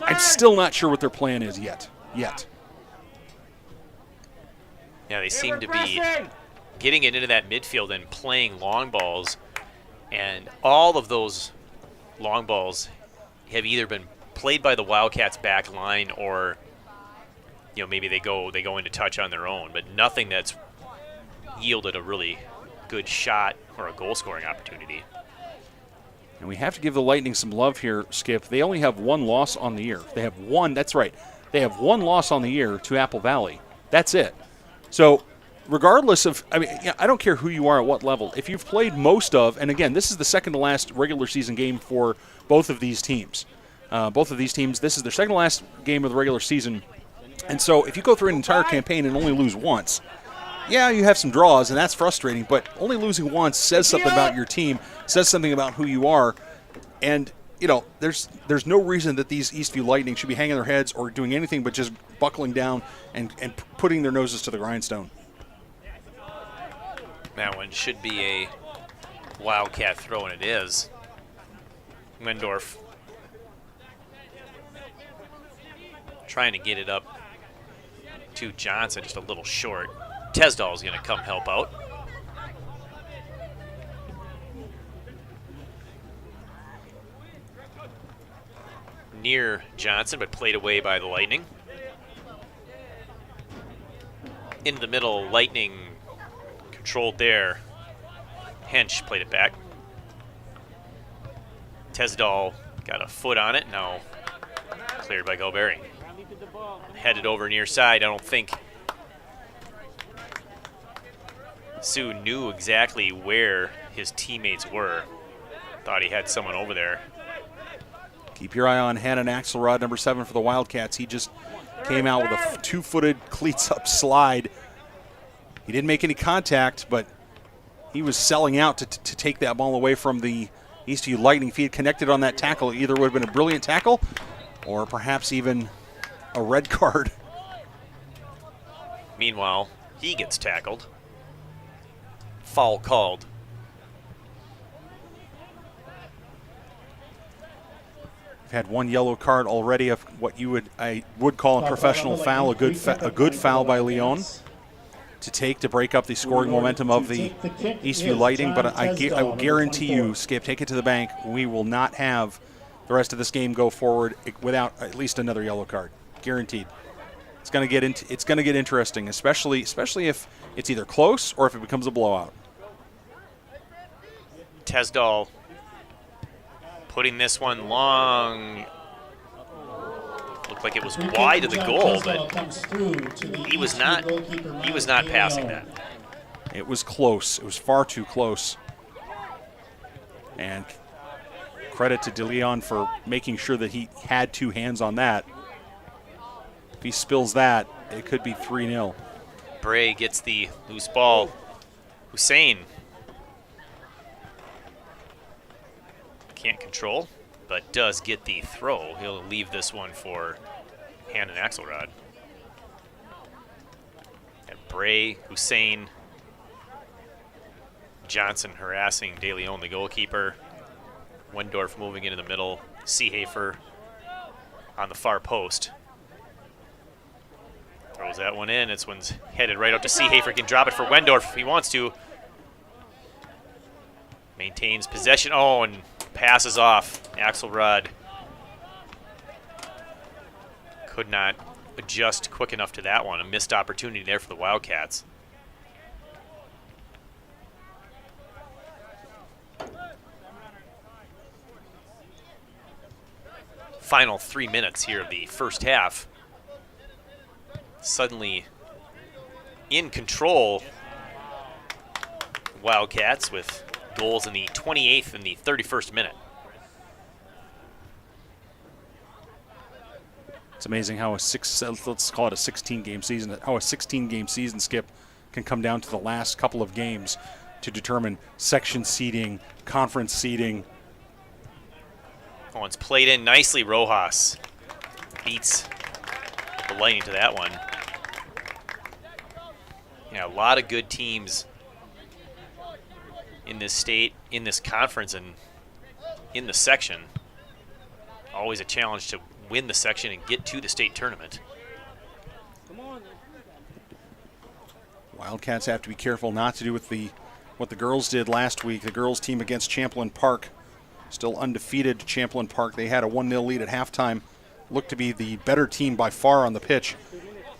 I'm still not sure what their plan is yet. Yeah, they seem to be getting it into that midfield and playing long balls, and all of those long balls have either been played by the Wildcats back line or maybe they go into touch on their own, but nothing that's yielded a really good shot or a goal scoring opportunity. And we have to give the Lightning some love here, Skip. They only have 1 loss on the year. They have one. That's right. They have 1 loss on the year to Apple Valley. That's it. So regardless of, I don't care who you are at what level. If you've played most of, and again, this is the second to last regular season game for both of these teams. This is their second to last game of the regular season. And so if you go through an entire campaign and only lose once, yeah, you have some draws, and that's frustrating, but only losing once says something about your team, says something about who you are. And, there's no reason that these Eastview Lightning should be hanging their heads or doing anything but just buckling down and putting their noses to the grindstone. That one should be a Wildcat throw, and it is. Wendorf trying to get it up to Johnson, just a little short. Tesdall's going to come help out. Near Johnson, but played away by the Lightning. Into the middle, Lightning controlled there. Hench played it back. Tesdall got a foot on it, now cleared by Golberry. Headed over near side. I don't think Sue knew exactly where his teammates were. Thought he had someone over there. Keep your eye on Hannon Axelrod, number 7 for the Wildcats. He just came out with a 2-footed cleats up slide. He didn't make any contact, but he was selling out to take that ball away from the Eastview Lightning. If he had connected on that tackle, it either would have been a brilliant tackle or perhaps even a red card. Meanwhile, he gets tackled. Foul called. We've had one yellow card already of what I would call a professional foul, a good foul by Leon to break up the scoring momentum of the Eastview Lightning. But I will guarantee you, Skip, take it to the bank, we will not have the rest of this game go forward without at least another yellow card. Guaranteed. It's going to get interesting, especially if it's either close or if it becomes a blowout. Tesdall putting this one long. Looked like it was wide of the goal, but he was not passing that. It was close. It was far too close. And credit to DeLeon for making sure that he had two hands on that. If he spills that, it could be 3-0. Bray gets the loose ball. Hussein can't control, but does get the throw. He'll leave this one for Hannon Axelrod. And Bray, Hussein, Johnson harassing De Leon, the goalkeeper. Wendorf moving into the middle. Seehafer on the far post. Throws that one in. This one's headed right up to Seehafer. Can drop it for Wendorf if he wants to. Maintains possession. Oh, and passes off. Axelrod could not adjust quick enough to that one. A missed opportunity there for the Wildcats. Final 3 minutes here of the first half. Suddenly in control, Wildcats, with goals in the 28th and the 31st minute. It's amazing how let's call it a 16-game season, how a 16-game season, Skip, can come down to the last couple of games to determine section seeding, conference seeding. Oh, it's played in nicely. Rojas beats the Lightning to that one. Yeah, a lot of good teams in this state, in this conference, and in the section. Always a challenge to win the section and get to the state tournament. Wildcats have to be careful not to do what the girls did last week. The girls team against Champlain Park, still undefeated. Champlain Park, they had a 1-0 lead at halftime. Looked to be the better team by far on the pitch,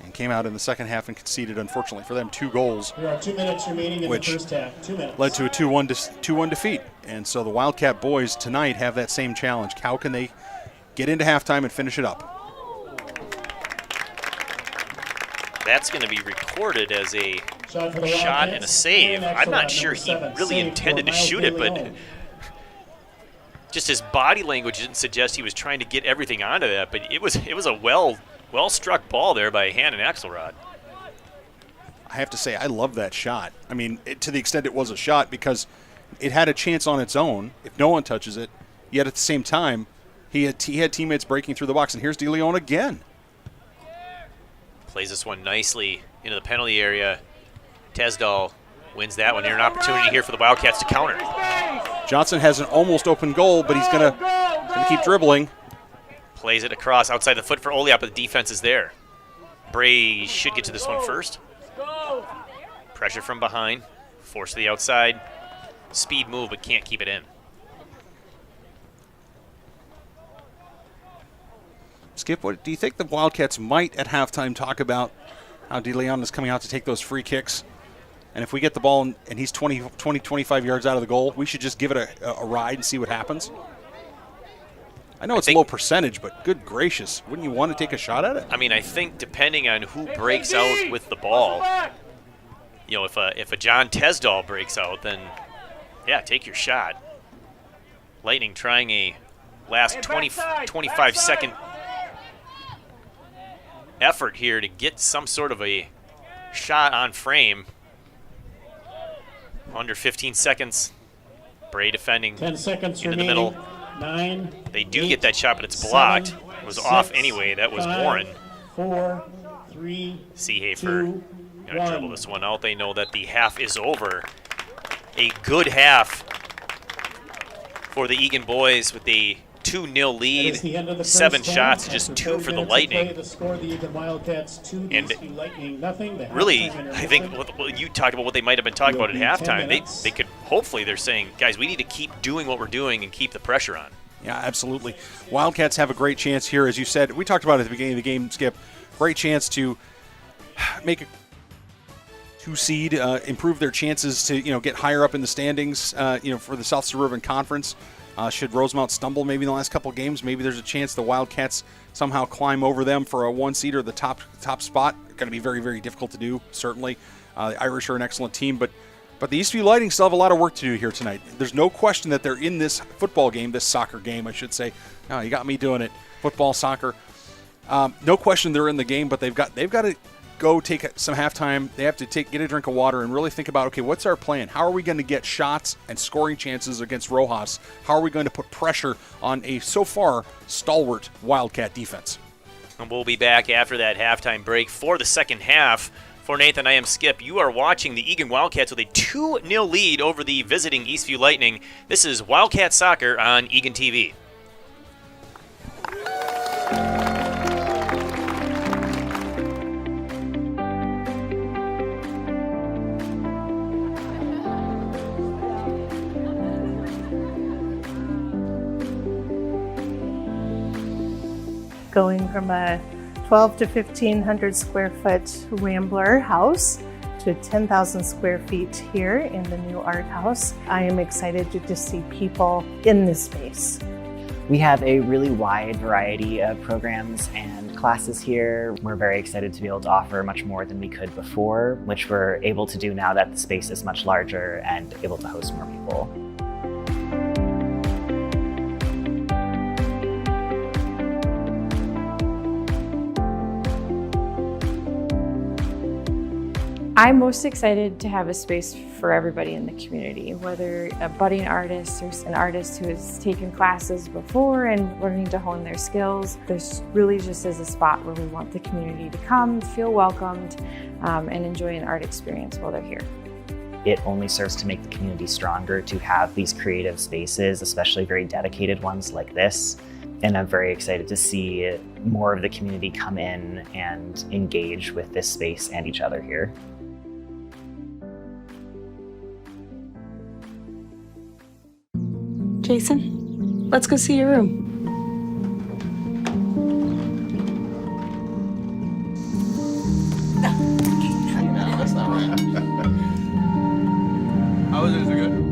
and came out in the second half and conceded, unfortunately for them, 2 goals. There are 2 minutes remaining in the first half. 2 minutes. Led to a 2-1 defeat. And so the Wildcat boys tonight have that same challenge. How can they get into halftime and finish it up? That's going to be recorded as a shot and a save. I'm not sure he really intended to shoot it, but just his body language didn't suggest he was trying to get everything onto that. But it was a well-struck ball there by Hannon Axelrod. I have to say, I love that shot. I mean, to the extent it was a shot, because it had a chance on its own if no one touches it. Yet at the same time, he had teammates breaking through the box. And here's De Leon again. Plays this one nicely into the penalty area. Tesdall wins that one. Here, an opportunity here for the Wildcats to counter. Johnson has an almost open goal, but he's gonna keep dribbling. Plays it across outside the foot for Oliop, but the defense is there. Bray should get to this one first. Pressure from behind. Force to the outside. Speed move, but can't keep it in. Skip, what do you think the Wildcats might at halftime talk about how DeLeon is coming out to take those free kicks? And if we get the ball and he's 20, 25 yards out of the goal, we should just give it a ride and see what happens? I know it's low percentage, but good gracious, wouldn't you want to take a shot at it? I mean, I think depending on who breaks out with the ball, you know, if a John Tesdall breaks out, then yeah, take your shot. Lightning trying a last 25-second effort here to get some sort of a shot on frame. Under 15 seconds. Bray defending 10 seconds into the remaining. middle. 9. They do 8, get that shot, but it's blocked. 7, It was 6, off anyway. That was 5, Warren. 4, 3, Seehafer 2, gonna 1. dribble this one out. They know that the half is over. A good half for the Eagan boys with a 2-0 lead. That is the end of the 7 first shots, half. just After 2 30 for the minutes of Lightning. play, the score, the Eagan Wildcats 2, the And Eastview Lightning nothing. The Really, halftime I think intermission what you talked about what they might have been talking will about at be 10 halftime. minutes. They could, hopefully they're saying, guys, we need to keep doing what we're doing and keep the pressure on. Yeah, absolutely. Wildcats have a great chance here, as you said. We talked about it at the beginning of the game, Skip. Great chance to make a 2 seed, improve their chances to get higher up in the standings. For the South Suburban Conference. Should Rosemount stumble maybe in the last couple of games, maybe there's a chance the Wildcats somehow climb over them for a 1 seed or the top spot. Going to be very, very difficult to do. Certainly, the Irish are an excellent team, but the Eastview Lightning still have a lot of work to do here tonight. There's no question that they're in this football game, this soccer game, I should say. Oh, you got me doing it. Football, soccer. No question they're in the game, but they've got to go take some halftime. They have to get a drink of water and really think about, okay, what's our plan? How are we going to get shots and scoring chances against Rojas? How are we going to put pressure on a so far stalwart Wildcat defense? And we'll be back after that halftime break for the second half. For Nathan, I am Skip. You are watching the Eagan Wildcats with a 2-0 lead over the visiting Eastview Lightning. This is Wildcat Soccer on Eagan TV. Going from a 12 to 1,500 square foot Rambler house to 10,000 square feet here in the new art house. I am excited to just see people in this space. We have a really wide variety of programs and classes here. We're very excited to be able to offer much more than we could before, which we're able to do now that the space is much larger and able to host more people. I'm most excited to have a space for everybody in the community, whether a budding artist or an artist who has taken classes before and learning to hone their skills. This really just is a spot where we want the community to come, feel welcomed, and enjoy an art experience while they're here. It only serves to make the community stronger to have these creative spaces, especially very dedicated ones like this. And I'm very excited to see more of the community come in and engage with this space and each other here. Jason, let's go see your room. That's not right. How was it? Is it good?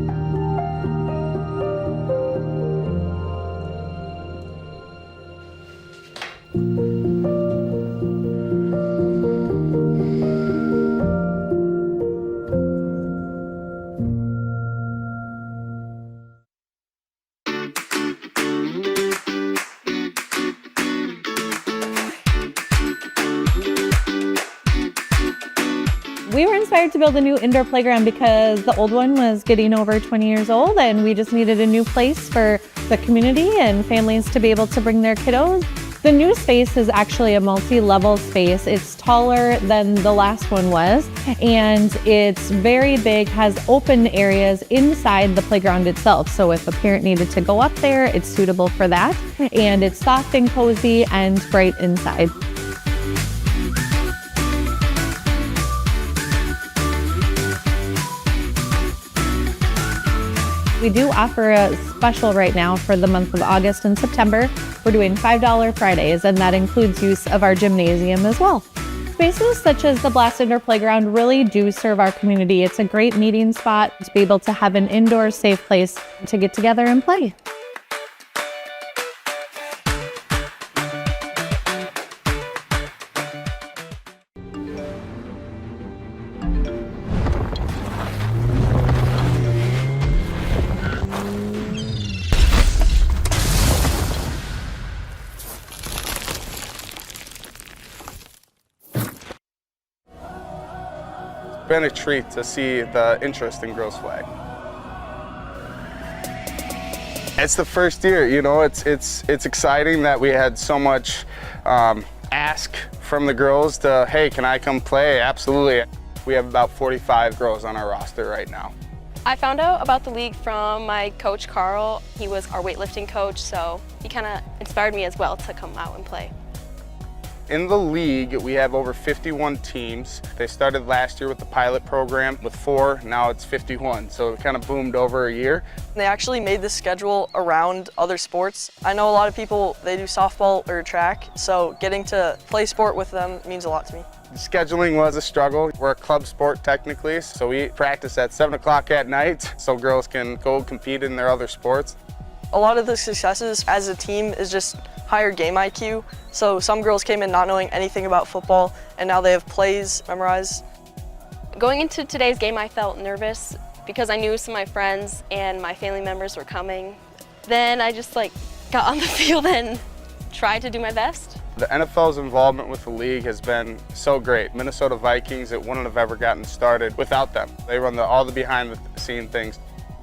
We were inspired to build a new indoor playground because the old one was getting over 20 years old and we just needed a new place for the community and families to be able to bring their kiddos. The new space is actually a multi-level space. It's taller than the last one was, and it's very big, has open areas inside the playground itself. So if a parent needed to go up there, it's suitable for that. And it's soft and cozy and bright inside. We do offer a special right now for the month of August and September. We're doing $5 Fridays, and that includes use of our gymnasium as well. Spaces such as the Blast Indoor Playground really do serve our community. It's a great meeting spot to be able to have an indoor safe place to get together and play. Been a treat to see the interest in girls flag. It's the first year, you know, it's exciting that we had so much ask from the girls to, hey, can I come play? Absolutely. We have about 45 girls on our roster right now. I found out about the league from my coach, Carl. He was our weightlifting coach, so he kind of inspired me as well to come out and play. In the league, we have over 51 teams. They started last year with the pilot program with 4, now it's 51. So it kind of boomed over a year. They actually made the schedule around other sports. I know a lot of people, they do softball or track, so getting to play sport with them means a lot to me. Scheduling was a struggle. We're a club sport technically, so we practice at 7 o'clock at night so girls can go compete in their other sports. A lot of the successes as a team is just higher game IQ. So some girls came in not knowing anything about football, and now they have plays memorized. Going into today's game, I felt nervous because I knew some of my friends and my family members were coming. Then I just got on the field and tried to do my best. The NFL's involvement with the league has been so great. Minnesota Vikings, it wouldn't have ever gotten started without them. They run all the behind the scene things.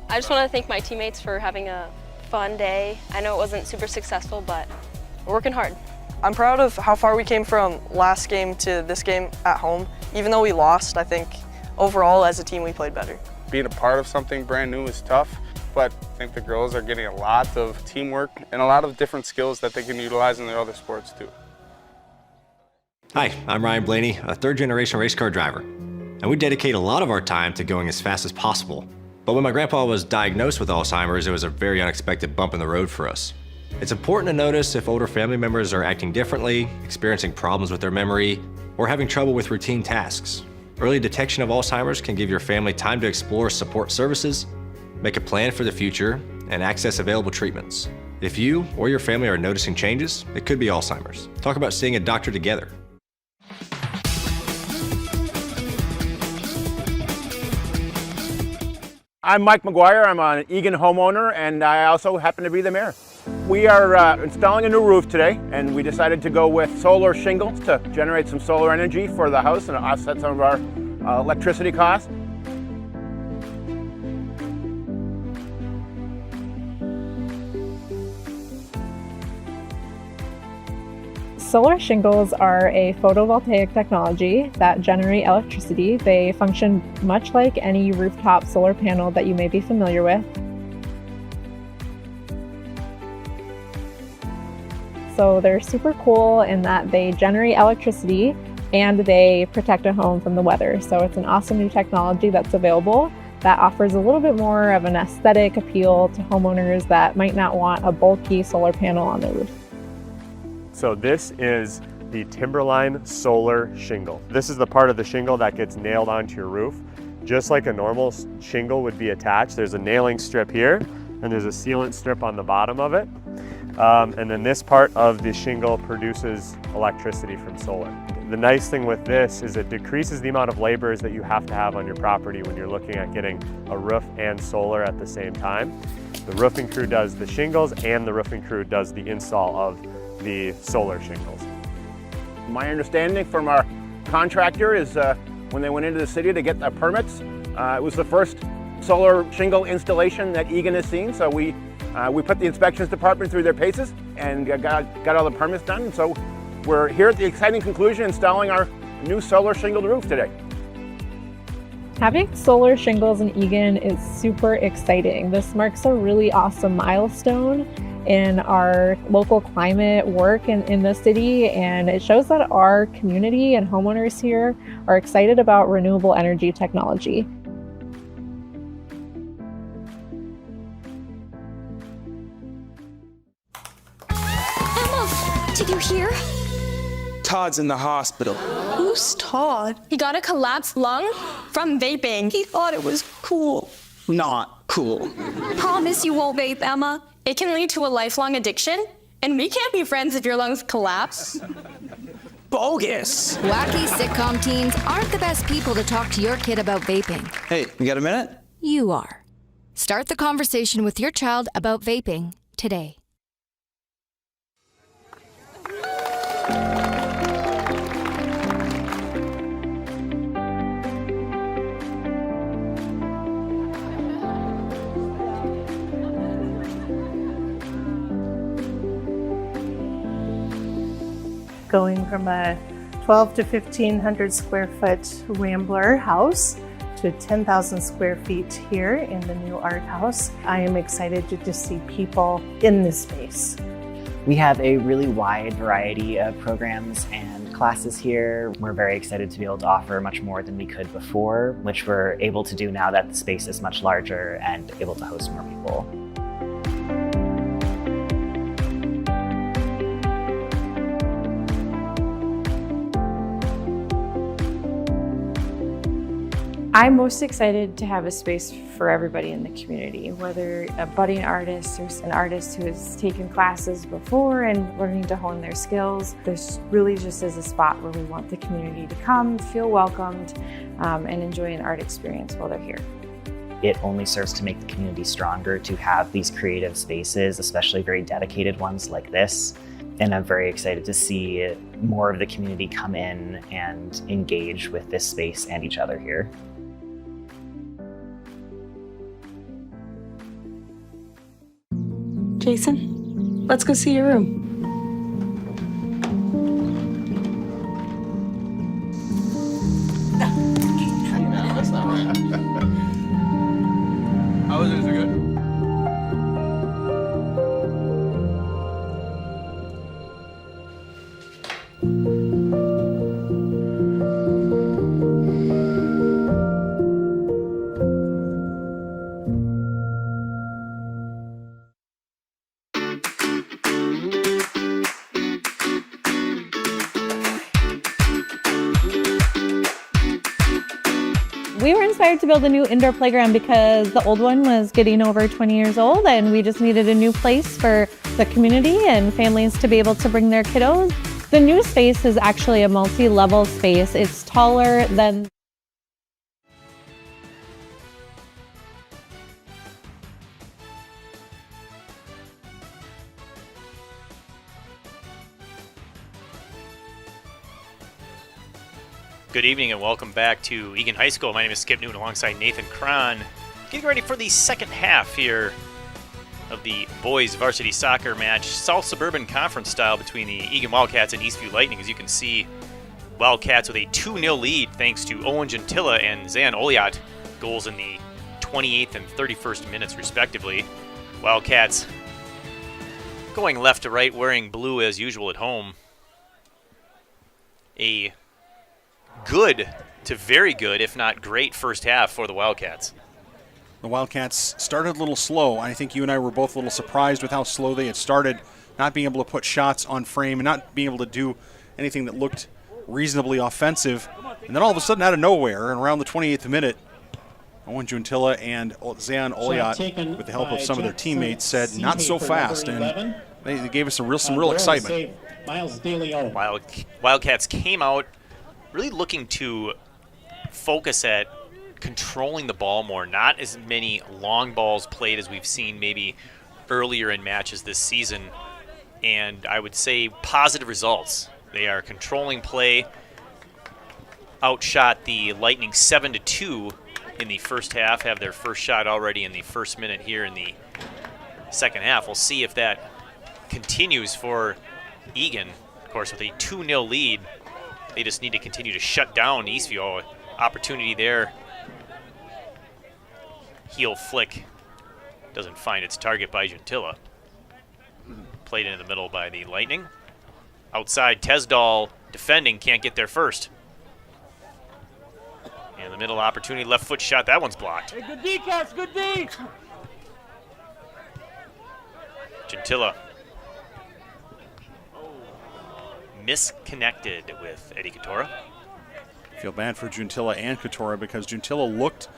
I just want to thank my teammates for having a fun day. I know it wasn't super successful, but we're working hard. I'm proud of how far we came from last game to this game at home. Even though we lost, I think overall as a team we played better. Being a part of something brand new is tough, but I think the girls are getting a lot of teamwork and a lot of different skills that they can utilize in their other sports too. Hi, I'm Ryan Blaney, a third-generation race car driver, and we dedicate a lot of our time to going as fast as possible. But when my grandpa was diagnosed with Alzheimer's, it was a very unexpected bump in the road for us. It's important to notice if older family members are acting differently, experiencing problems with their memory, or having trouble with routine tasks. Early detection of Alzheimer's can give your family time to explore support services, make a plan for the future, and access available treatments. If you or your family are noticing changes, it could be Alzheimer's. Talk about seeing a doctor together. I'm Mike McGuire. I'm an Eagan homeowner, and I also happen to be the mayor. We are installing a new roof today, and we decided to go with solar shingles to generate some solar energy for the house and offset some of our electricity costs. Solar shingles are a photovoltaic technology that generate electricity. They function much like any rooftop solar panel that you may be familiar with. So they're super cool in that they generate electricity and they protect a home from the weather. So it's an awesome new technology that's available that offers a little bit more of an aesthetic appeal to homeowners that might not want a bulky solar panel on their roof. So this is the Timberline solar shingle. This is the part of the shingle that gets nailed onto your roof. Just like a normal shingle would be attached, there's a nailing strip here and there's a sealant strip on the bottom of it. And then this part of the shingle produces electricity from solar. The nice thing with this is it decreases the amount of laborers that you have to have on your property when you're looking at getting a roof and solar at the same time. The roofing crew does the shingles and the roofing crew does the install of the solar shingles. My understanding from our contractor is when they went into the city to get the permits, it was the first solar shingle installation that Eagan has seen, so we put the inspections department through their paces, and got all the permits done. And so we're here at the exciting conclusion, installing our new solar shingled roof today. Having solar shingles in Eagan is super exciting. This marks a really awesome milestone in our local climate work in the city, and it shows that our community and homeowners here are excited about renewable energy technology. Emma, did you hear? Todd's in the hospital. Who's Todd? He got a collapsed lung from vaping. He thought it was cool. Not cool. Promise you won't vape, Emma. It can lead to a lifelong addiction, and we can't be friends if your lungs collapse. Bogus. Wacky sitcom teens aren't the best people to talk to your kid about vaping. Hey, you got a minute? You are. Start the conversation with your child about vaping today. Going from a 12 to 1,500 square foot Rambler house to 10,000 square feet here in the new art house. I am excited to just see people in this space. We have a really wide variety of programs and classes here. We're very excited to be able to offer much more than we could before, which we're able to do now that the space is much larger and able to host more people. I'm most excited to have a space for everybody in the community, whether a budding artist or an artist who has taken classes before and learning to hone their skills. This really just is a spot where we want the community to come, feel welcomed, and enjoy an art experience while they're here. It only serves to make the community stronger to have these creative spaces, especially very dedicated ones like this. And I'm very excited to see more of the community come in and engage with this space and each other here. Jason, let's go see your room. No, that's not right. How is it good? We were inspired to build a new indoor playground because the old one was getting over 20 years old and we just needed a new place for the community and families to be able to bring their kiddos. The new space is actually a multi-level space. It's taller than Good evening and welcome back to Eagan High School. My name is Skip Newton alongside Nathan Cron. Getting ready for the second half here of the boys varsity soccer match, South Suburban Conference style between the Eagan Wildcats and Eastview Lightning. As you can see, Wildcats with a 2-0 lead thanks to Owen Gentilla and Zan Oliat, goals in the 28th and 31st minutes respectively. Wildcats going left to right, wearing blue as usual at home. A good to very good, if not great, first half for the Wildcats. The Wildcats started a little slow. I think you and I were both a little surprised with how slow they had started, not being able to put shots on frame and not being able to do anything that looked reasonably offensive. And then all of a sudden, out of nowhere, and around the 28th minute, Owen Gentilla and Zan Oliat, with the help of some of their teammates, said, "Not so fast," and they gave us some real excitement. Wildcats came out really looking to focus at controlling the ball more, not as many long balls played as we've seen maybe earlier in matches this season, and I would say positive results. They are controlling play, outshot the Lightning 7-2 in the first half, have their first shot already in the first minute here in the second half. We'll see if that continues for Eagan. Of course, with a 2-0 lead, they just need to continue to shut down Eastview. Oh, opportunity there. Heel flick doesn't find its target by Gentilla. Played into the middle by the Lightning. Outside, Tesdall defending, can't get there first. And the middle opportunity, left foot shot, that one's blocked. Hey, good D, Cass, good D! Gentilla misconnected with Eddie Katora. Feel bad for Gentilla and Katora because Gentilla looked,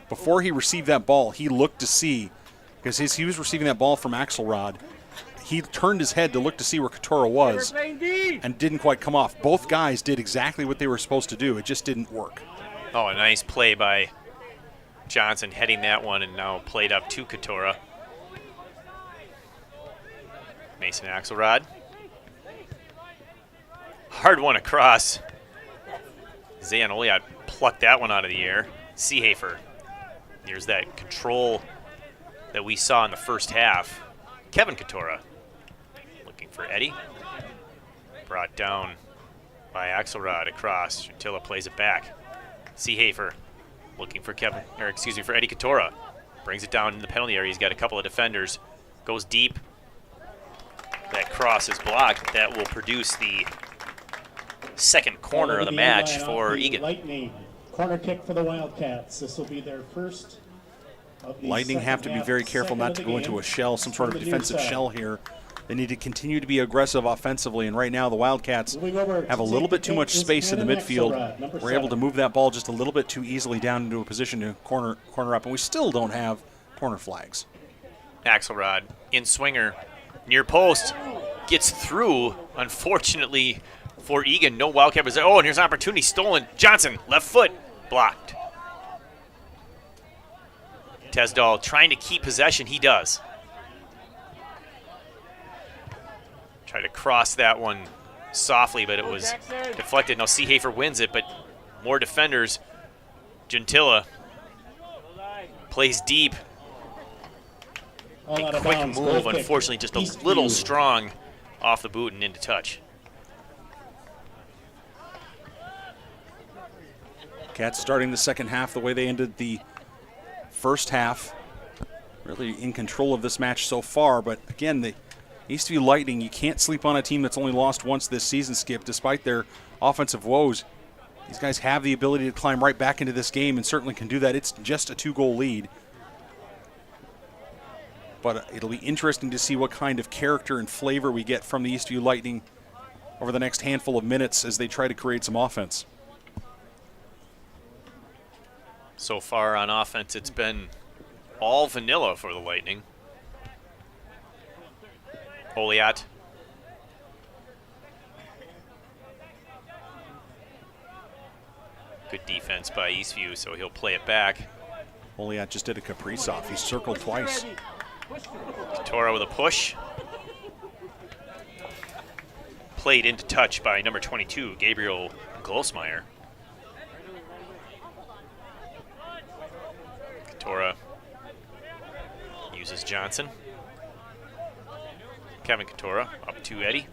before he received that ball, he looked to see, because he was receiving that ball from Axelrod, he turned his head to look to see where Katora was and didn't quite come off. Both guys did exactly what they were supposed to do. It just didn't work. Oh, a nice play by Johnson heading that one and now played up to Katora. Mason Axelrod. Hard one across. Zayan Oliat plucked that one out of the air. Seehafer. There's that control that we saw in the first half. Kevin Katora looking for Eddie. Brought down by Axelrod across. Gentilla plays it back. Seehafer looking for for Eddie Katora. Brings it down in the penalty area. He's got a couple of defenders. Goes deep. That cross is blocked. That will produce the second corner of the match for Eagan. Lightning corner kick for the Wildcats. This will be their first. Lightning have to be very careful not to go into a shell, some sort of defensive shell here. They need to continue to be aggressive offensively, and right now the Wildcats have a little bit too much space in the midfield. We're able to move that ball just a little bit too easily down into a position to corner up, and we still don't have corner flags. Axelrod in swinger, near post, gets through. Unfortunately for Eagan, no Wildcat was there. Oh, and here's an opportunity stolen. Johnson, left foot, blocked. Tesdall trying to keep possession. He does. Try to cross that one softly, but it was deflected. Now Seehafer wins it, but more defenders. Gentilla plays deep. A quick move, unfortunately, just a little strong off the boot and into touch. Cats starting the second half the way they ended the first half. Really in control of this match so far, but again, the Eastview Lightning, you can't sleep on a team that's only lost once this season, Skip, despite their offensive woes. These guys have the ability to climb right back into this game and certainly can do that. It's just a 2-goal lead. But it'll be interesting to see what kind of character and flavor we get from the Eastview Lightning over the next handful of minutes as they try to create some offense. So far on offense, it's been all vanilla for the Lightning. Oliat. Good defense by Eastview, so he'll play it back. Oliat just did a caprice off. He circled twice. Katora with a push. Played into touch by number 22, Gabriel Glosmeyer. Katora uses Johnson. Kevin Katora up to Eddie.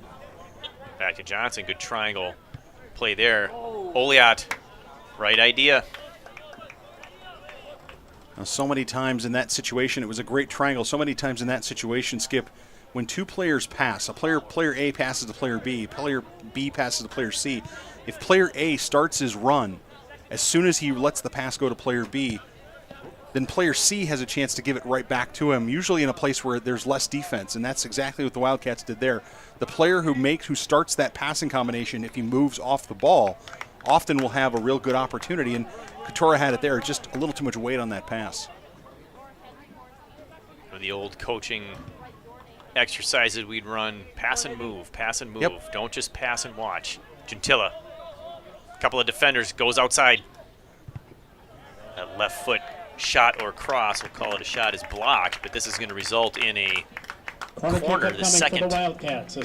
Back to Johnson. Good triangle play there. Oliat, right idea. Now, so many times in that situation, it was a great triangle. So many times in that situation, Skip, when two players pass, player A passes to player B passes to player C. If player A starts his run, as soon as he lets the pass go to player B, then player C has a chance to give it right back to him, usually in a place where there's less defense, and that's exactly what the Wildcats did there. The player who starts that passing combination, if he moves off the ball, often will have a real good opportunity, and Katora had it there, just a little too much weight on that pass. The old coaching exercises we'd run, pass and move, pass and move. Yep. Don't just pass and watch. Gentilla, a couple of defenders, goes outside. That left foot shot or cross, we'll call it a shot, is blocked, but this is going to result in a corner, the second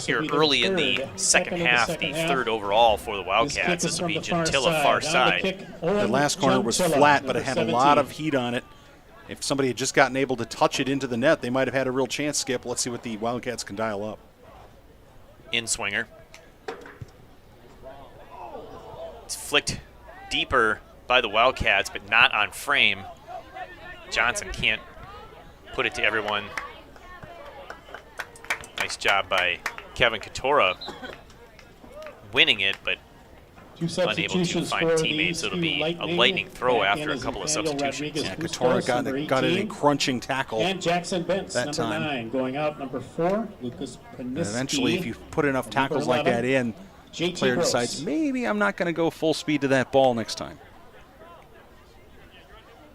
here early in the second half, the third overall for the Wildcats. This will be Gentilla far side. The last corner was flat, but it had a lot of heat on it. If somebody had just gotten able to touch it into the net, they might have had a real chance, Skip. Let's see what the Wildcats can dial up. in-swinger. It's flicked deeper by the Wildcats, but not on frame. Johnson can't put it to everyone. Nice job by Kevin Katora winning it, but unable to find teammates. So it'll be a Lightning throw after a couple of substitutions. Yeah, Katora got in a crunching tackle. And Jackson Bentz, that number time. 9, going out number 4. Lucas And Paniski. eventually, if you put enough tackles like 11, that in, the JT player Gross. decides, maybe I'm not going to go full speed to that ball next time.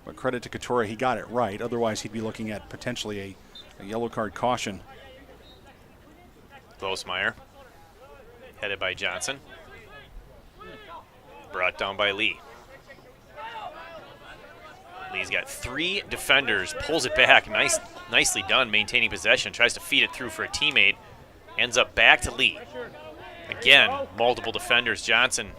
But credit to Katora, he got it right. Otherwise, he'd be looking at potentially a yellow card caution. Losmeyer, headed by Johnson. Brought down by Lee. Lee's got 3 defenders, pulls it back. Nicely done, maintaining possession. Tries to feed it through for a teammate. Ends up back to Lee. Again, multiple defenders. Johnson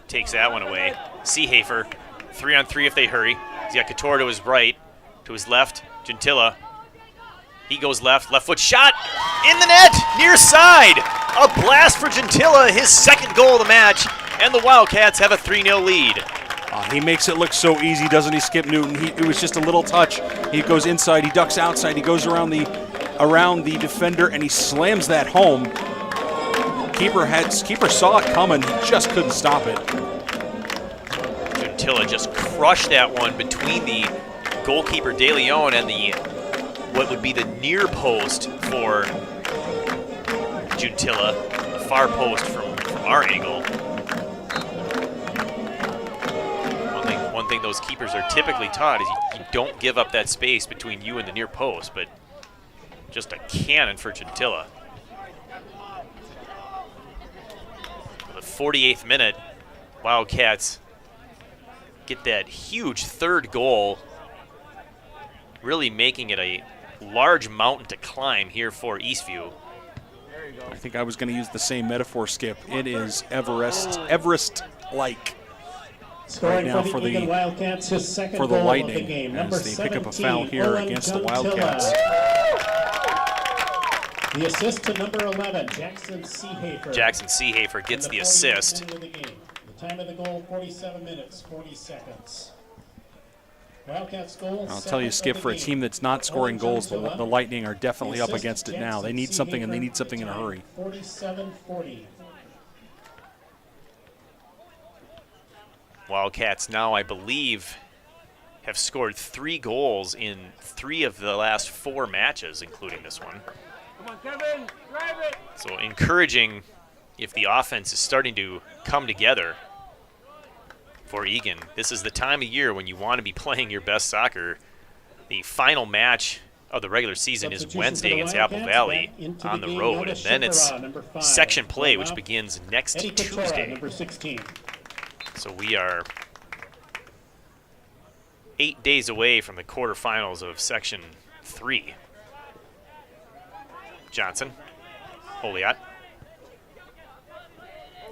takes that one away. Seehafer, 3-on-3 if they hurry. He's got Couture to his right, to his left, Gentilla. He goes left foot shot in the net, near side. A blast for Gentilla, his 2nd goal of the match, and the Wildcats have a 3-0 lead. He makes it look so easy, doesn't he, Skip Newton? it was just a little touch. He goes inside, he ducks outside, he goes around the defender, and he slams that home. Keeper saw it coming, he just couldn't stop it. Gentilla just crushed that one between the goalkeeper De Leon and what would be the near post for Gentilla, the far post from our angle. One thing those keepers are typically taught is you don't give up that space between you and the near post, but just a cannon for Gentilla. The 48th minute, Wildcats get that huge 3rd goal, really making it a large mountain to climb here for Eastview. I think I was going to use the same metaphor, Skip. It is Everest-like right now for the Eagan Wildcats, his 2nd for the goal Lightning of the game. as they pick up a foul 17, here Owen against the Gentilla. Wildcats. The assist to number 11, Jackson Seehafer. Jackson Seehafer gets the assist. The time of the goal, 47 minutes, 40 seconds. Wildcats goal. I'll tell you, Skip, for a team that's not scoring goals, the Lightning are definitely up against it now. They need something, and they need something in a hurry. 47-40. Wildcats now, I believe, have scored 3 goals in 3 of the last 4 matches, including this one. Come on, Kevin, drive it. So encouraging if the offense is starting to come together for Eagan. This is the time of year when you want to be playing your best soccer. The final match of the regular season is Wednesday against Apple Valley on the road, and then it's section play, which begins next Tuesday. Number 16. So we are 8 days away from the quarterfinals of Section 3. Johnson, Holiot.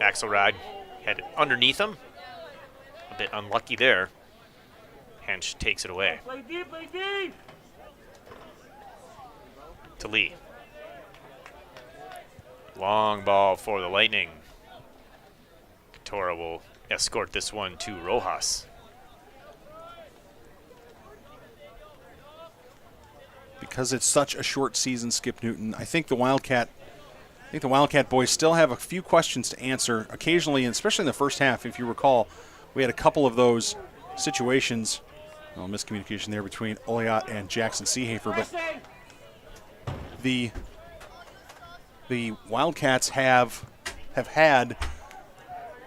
Axelrod had it underneath him. A bit unlucky there. Hench takes it away. Play deep, play deep. To Lee. Long ball for the Lightning. Katora will escort this one to Rojas. Because it's such a short season, Skip Newton, I think the Wildcat boys still have a few questions to answer. Occasionally, and especially in the first half, if you recall, we had a couple of those situations. Well, miscommunication there between Oliot and Jackson Seehafer, but the Wildcats have had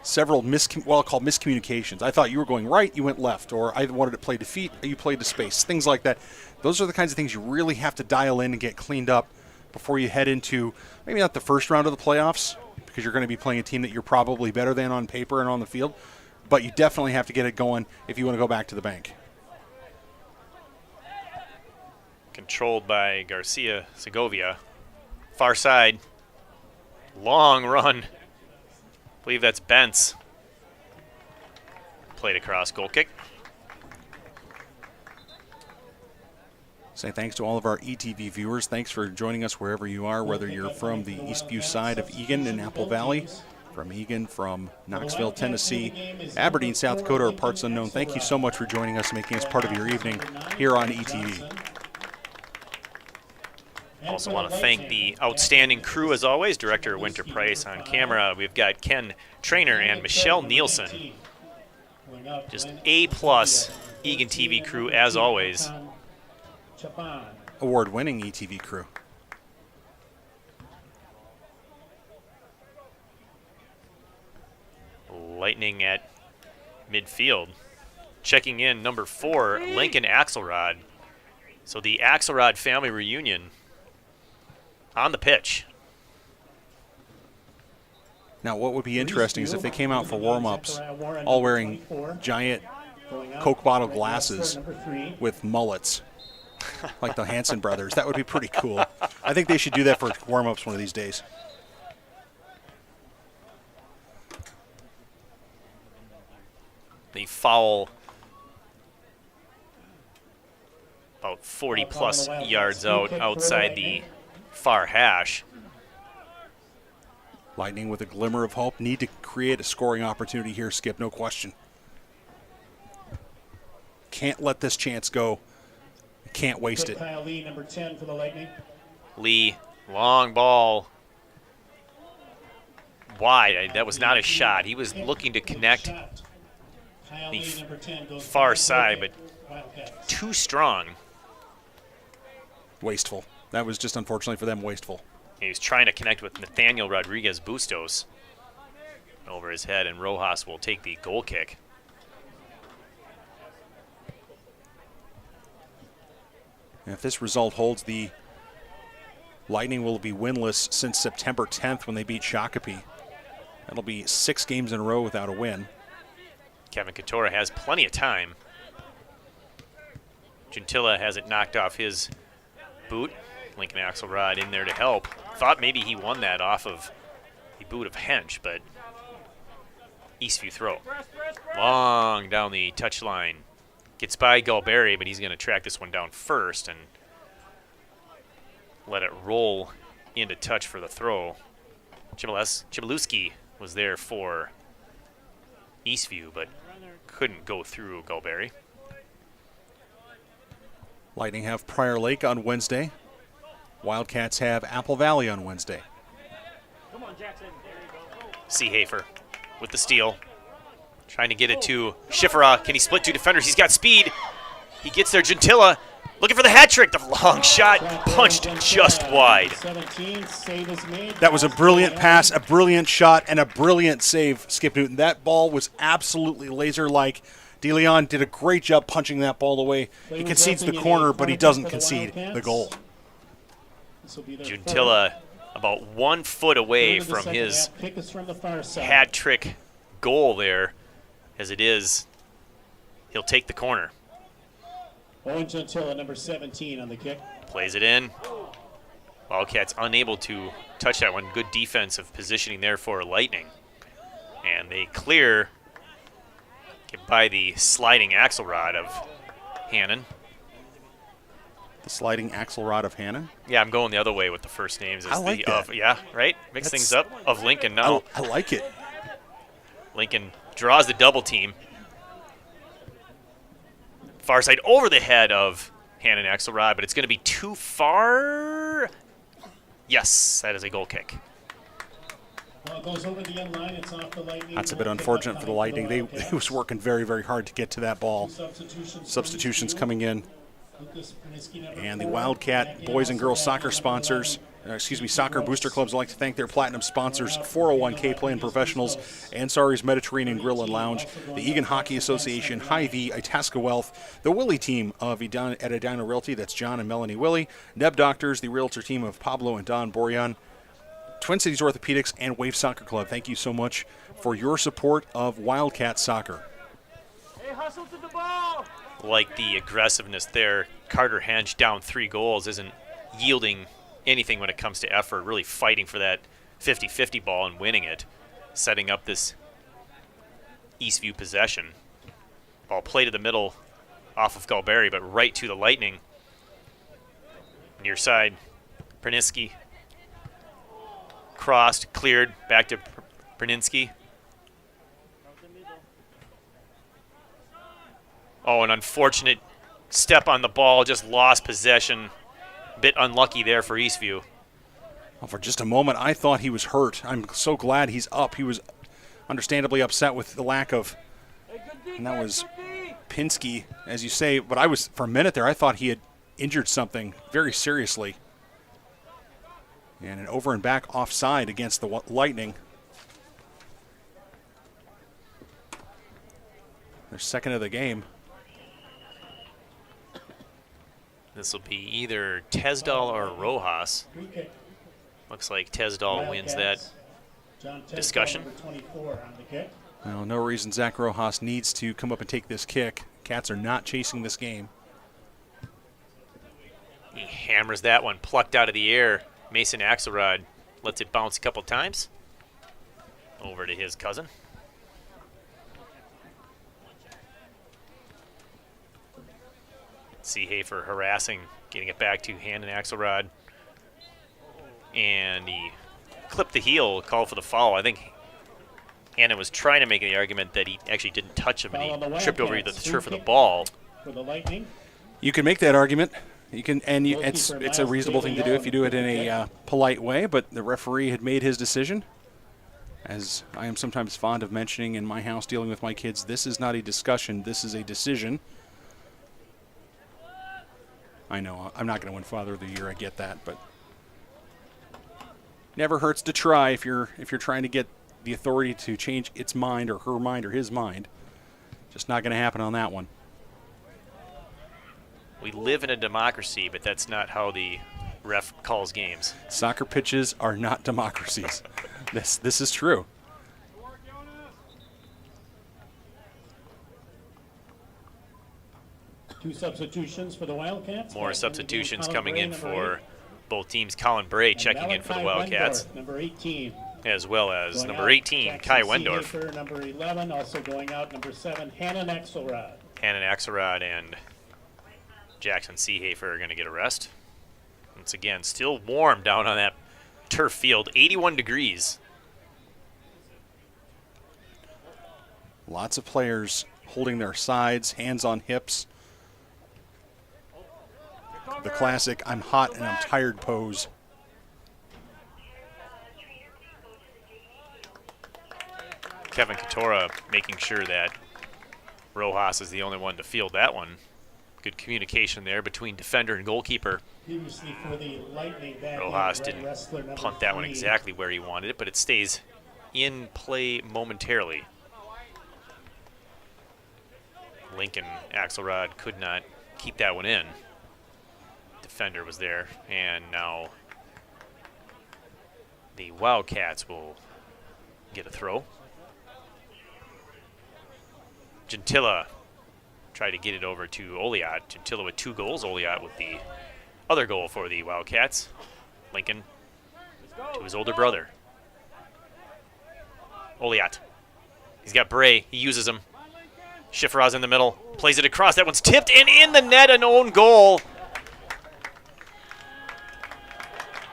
several what I'll call miscommunications. I thought you were going right, you went left, or I wanted to play to feet, you played to space, things like that. Those are the kinds of things you really have to dial in and get cleaned up before you head into maybe not the first round of the playoffs, because you're going to be playing a team that you're probably better than on paper and on the field, but you definitely have to get it going if you want to go back to the bank. Controlled by Garcia Segovia. Far side. Long run. I believe that's Bentz. Played across, goal kick. Say thanks to all of our ETV viewers. Thanks for joining us wherever you are, whether you're from the Eastview side of Eagan in Apple Valley, from Eagan, from Knoxville, Tennessee, Aberdeen, South Dakota, or parts unknown. Thank you so much for joining us, making us part of your evening here on ETV. Also want to thank the outstanding crew as always. Director Winter Price on camera. We've got Ken Trainer and Michelle Nielsen. Just A+ Eagan TV crew as always. Award-winning ETV crew. Lightning at midfield. Checking in number 4, Lincoln Axelrod. So the Axelrod family reunion on the pitch. Now, what would be interesting is if they came out for warm-ups all wearing giant Coke bottle glasses with mullets, like the Hanson brothers. That would be pretty cool. I think they should do that for warm-ups one of these days. The foul about 40-plus yards outside the far hash. Lightning with a glimmer of hope. Need to create a scoring opportunity here, Skip, no question. Can't let this chance go. Can't waste it. Kyle Lee, number 10 for the Lightning. Lee, long ball. Wide. That was not a shot. He was looking to connect the far side, but too strong. Wasteful. That was just, unfortunately for them, wasteful. He was trying to connect with Nathaniel Rodriguez Bustos over his head, and Rojas will take the goal kick. And if this result holds, the Lightning will be winless since September 10th when they beat Shakopee. That'll be 6 games in a row without a win. Kevin Katora has plenty of time. Gentilla has it knocked off his boot. Lincoln Axelrod in there to help. Thought maybe he won that off of the boot of Hench, but Eastview throw. Long down the touchline. Gets by Galberry, but he's going to track this one down first and let it roll into touch for the throw. Chibalewski was there for Eastview, but couldn't go through Galberry. Lightning have Prior Lake on Wednesday. Wildcats have Apple Valley on Wednesday. Seehafer with the steal. Trying to get it to Schifera. Can he split 2 defenders? He's got speed. He gets there. Gentilla looking for the hat trick. The long shot punched just wide. That was a brilliant pass, a brilliant shot, and a brilliant save, Skip Newton. That ball was absolutely laser-like. DeLeon did a great job punching that ball away. He concedes the corner, but he doesn't concede the goal. Gentilla about 1 foot away from his hat trick goal there. As it is, he'll take the corner. Owen Gentilla, number 17 on the kick. Plays it in. Wildcats unable to touch that one. Good defensive positioning there for Lightning. And they clear, get by the sliding Axelrod of Hannon. The sliding Axelrod of Hannon? Yeah, I'm going the other way with the first names. I like that. Yeah, right? Mix things up. Of Lincoln now. I like it. Lincoln draws the double team. Far side over the head of Hannon Axelrod, but it's going to be too far. Yes, that is a goal kick. Well, it goes over the end line. It's off the Lightning. That's a bit unfortunate for the Lightning. They was working very, very hard to get to that ball. Substitutions coming in. And the Wildcat boys and girls soccer sponsors, soccer booster clubs would like to thank their platinum sponsors, 401k Plan Professionals, Ansari's Mediterranean Grill and Lounge, the Eagan Hockey Association, Hy-Vee, Itasca Wealth, the Willie team of Edina Realty, that's John and Melanie Willie, Neb Doctors, the realtor team of Pablo and Don Borian, Twin Cities Orthopedics, and Wave Soccer Club. Thank you so much for your support of Wildcat Soccer. Hey, hustle to the ball! Like the aggressiveness there, Carter Hench down 3 goals isn't yielding anything when it comes to effort, really fighting for that 50-50 ball and winning it, setting up this Eastview possession. Ball played to the middle off of Galberry, but right to the Lightning. Near side, Perninsky. Crossed, cleared, back to Perninsky. Oh, an unfortunate step on the ball, just lost possession. Bit unlucky there for Eastview. Well, for just a moment, I thought he was hurt. I'm so glad he's up. He was understandably upset with the lack of, and that was Pinsky, as you say. But for a minute there, I thought he had injured something very seriously. And an over and back offside against the Lightning. Their second of the game. This will be either Tesdal or Rojas. Looks like Tesdal wins that discussion. Well, no reason Zach Rojas needs to come up and take this kick. Cats are not chasing this game. He hammers that one, plucked out of the air. Mason Axelrod lets it bounce a couple times. Over to his cousin. Seehafer harassing, getting it back to Hannon Axelrod. And he clipped the heel, called for the foul. I think Hannon was trying to make the argument that he actually didn't touch him and he tripped over either the turf or the ball. You can make that argument. You can, and it's a reasonable thing to do if you do it in a polite way, but the referee had made his decision. As I am sometimes fond of mentioning in my house dealing with my kids, this is not a discussion, this is a decision. I know, I'm not going to win Father of the Year, I get that, but never hurts to try if you're trying to get the authority to change its mind or her mind or his mind. Just not going to happen on that one. We live in a democracy, but that's not how the ref calls games. Soccer pitches are not democracies. This is true. Two substitutions for the Wildcats. More substitutions coming in for both teams. Colin Bray checking in for the Wildcats. Number 18. As well as number 18, Kai Wendorf. Seehafer, number 11, also going out, number 7, Hannon Axelrod. Hannon Axelrod and Jackson Seehafer are going to get a rest. Once again, still warm down on that turf field, 81 degrees. Lots of players holding their sides, hands on hips. The classic I'm hot and I'm tired pose. Kevin Katora making sure that Rojas is the only one to field that one. Good communication there between defender and goalkeeper. Previously for the Lightning, Rojas didn't punt that one exactly where he wanted it, but it stays in play momentarily. Lincoln Axelrod could not keep that one in. Defender was there, and now the Wildcats will get a throw. Gentilla tried to get it over to Oliot. Gentilla with 2 goals. Oliot with the other goal for the Wildcats. Lincoln to his older brother. Oliot. He's got Bray. He uses him. Schifferaz in the middle. Plays it across. That one's tipped and in the net. An own goal.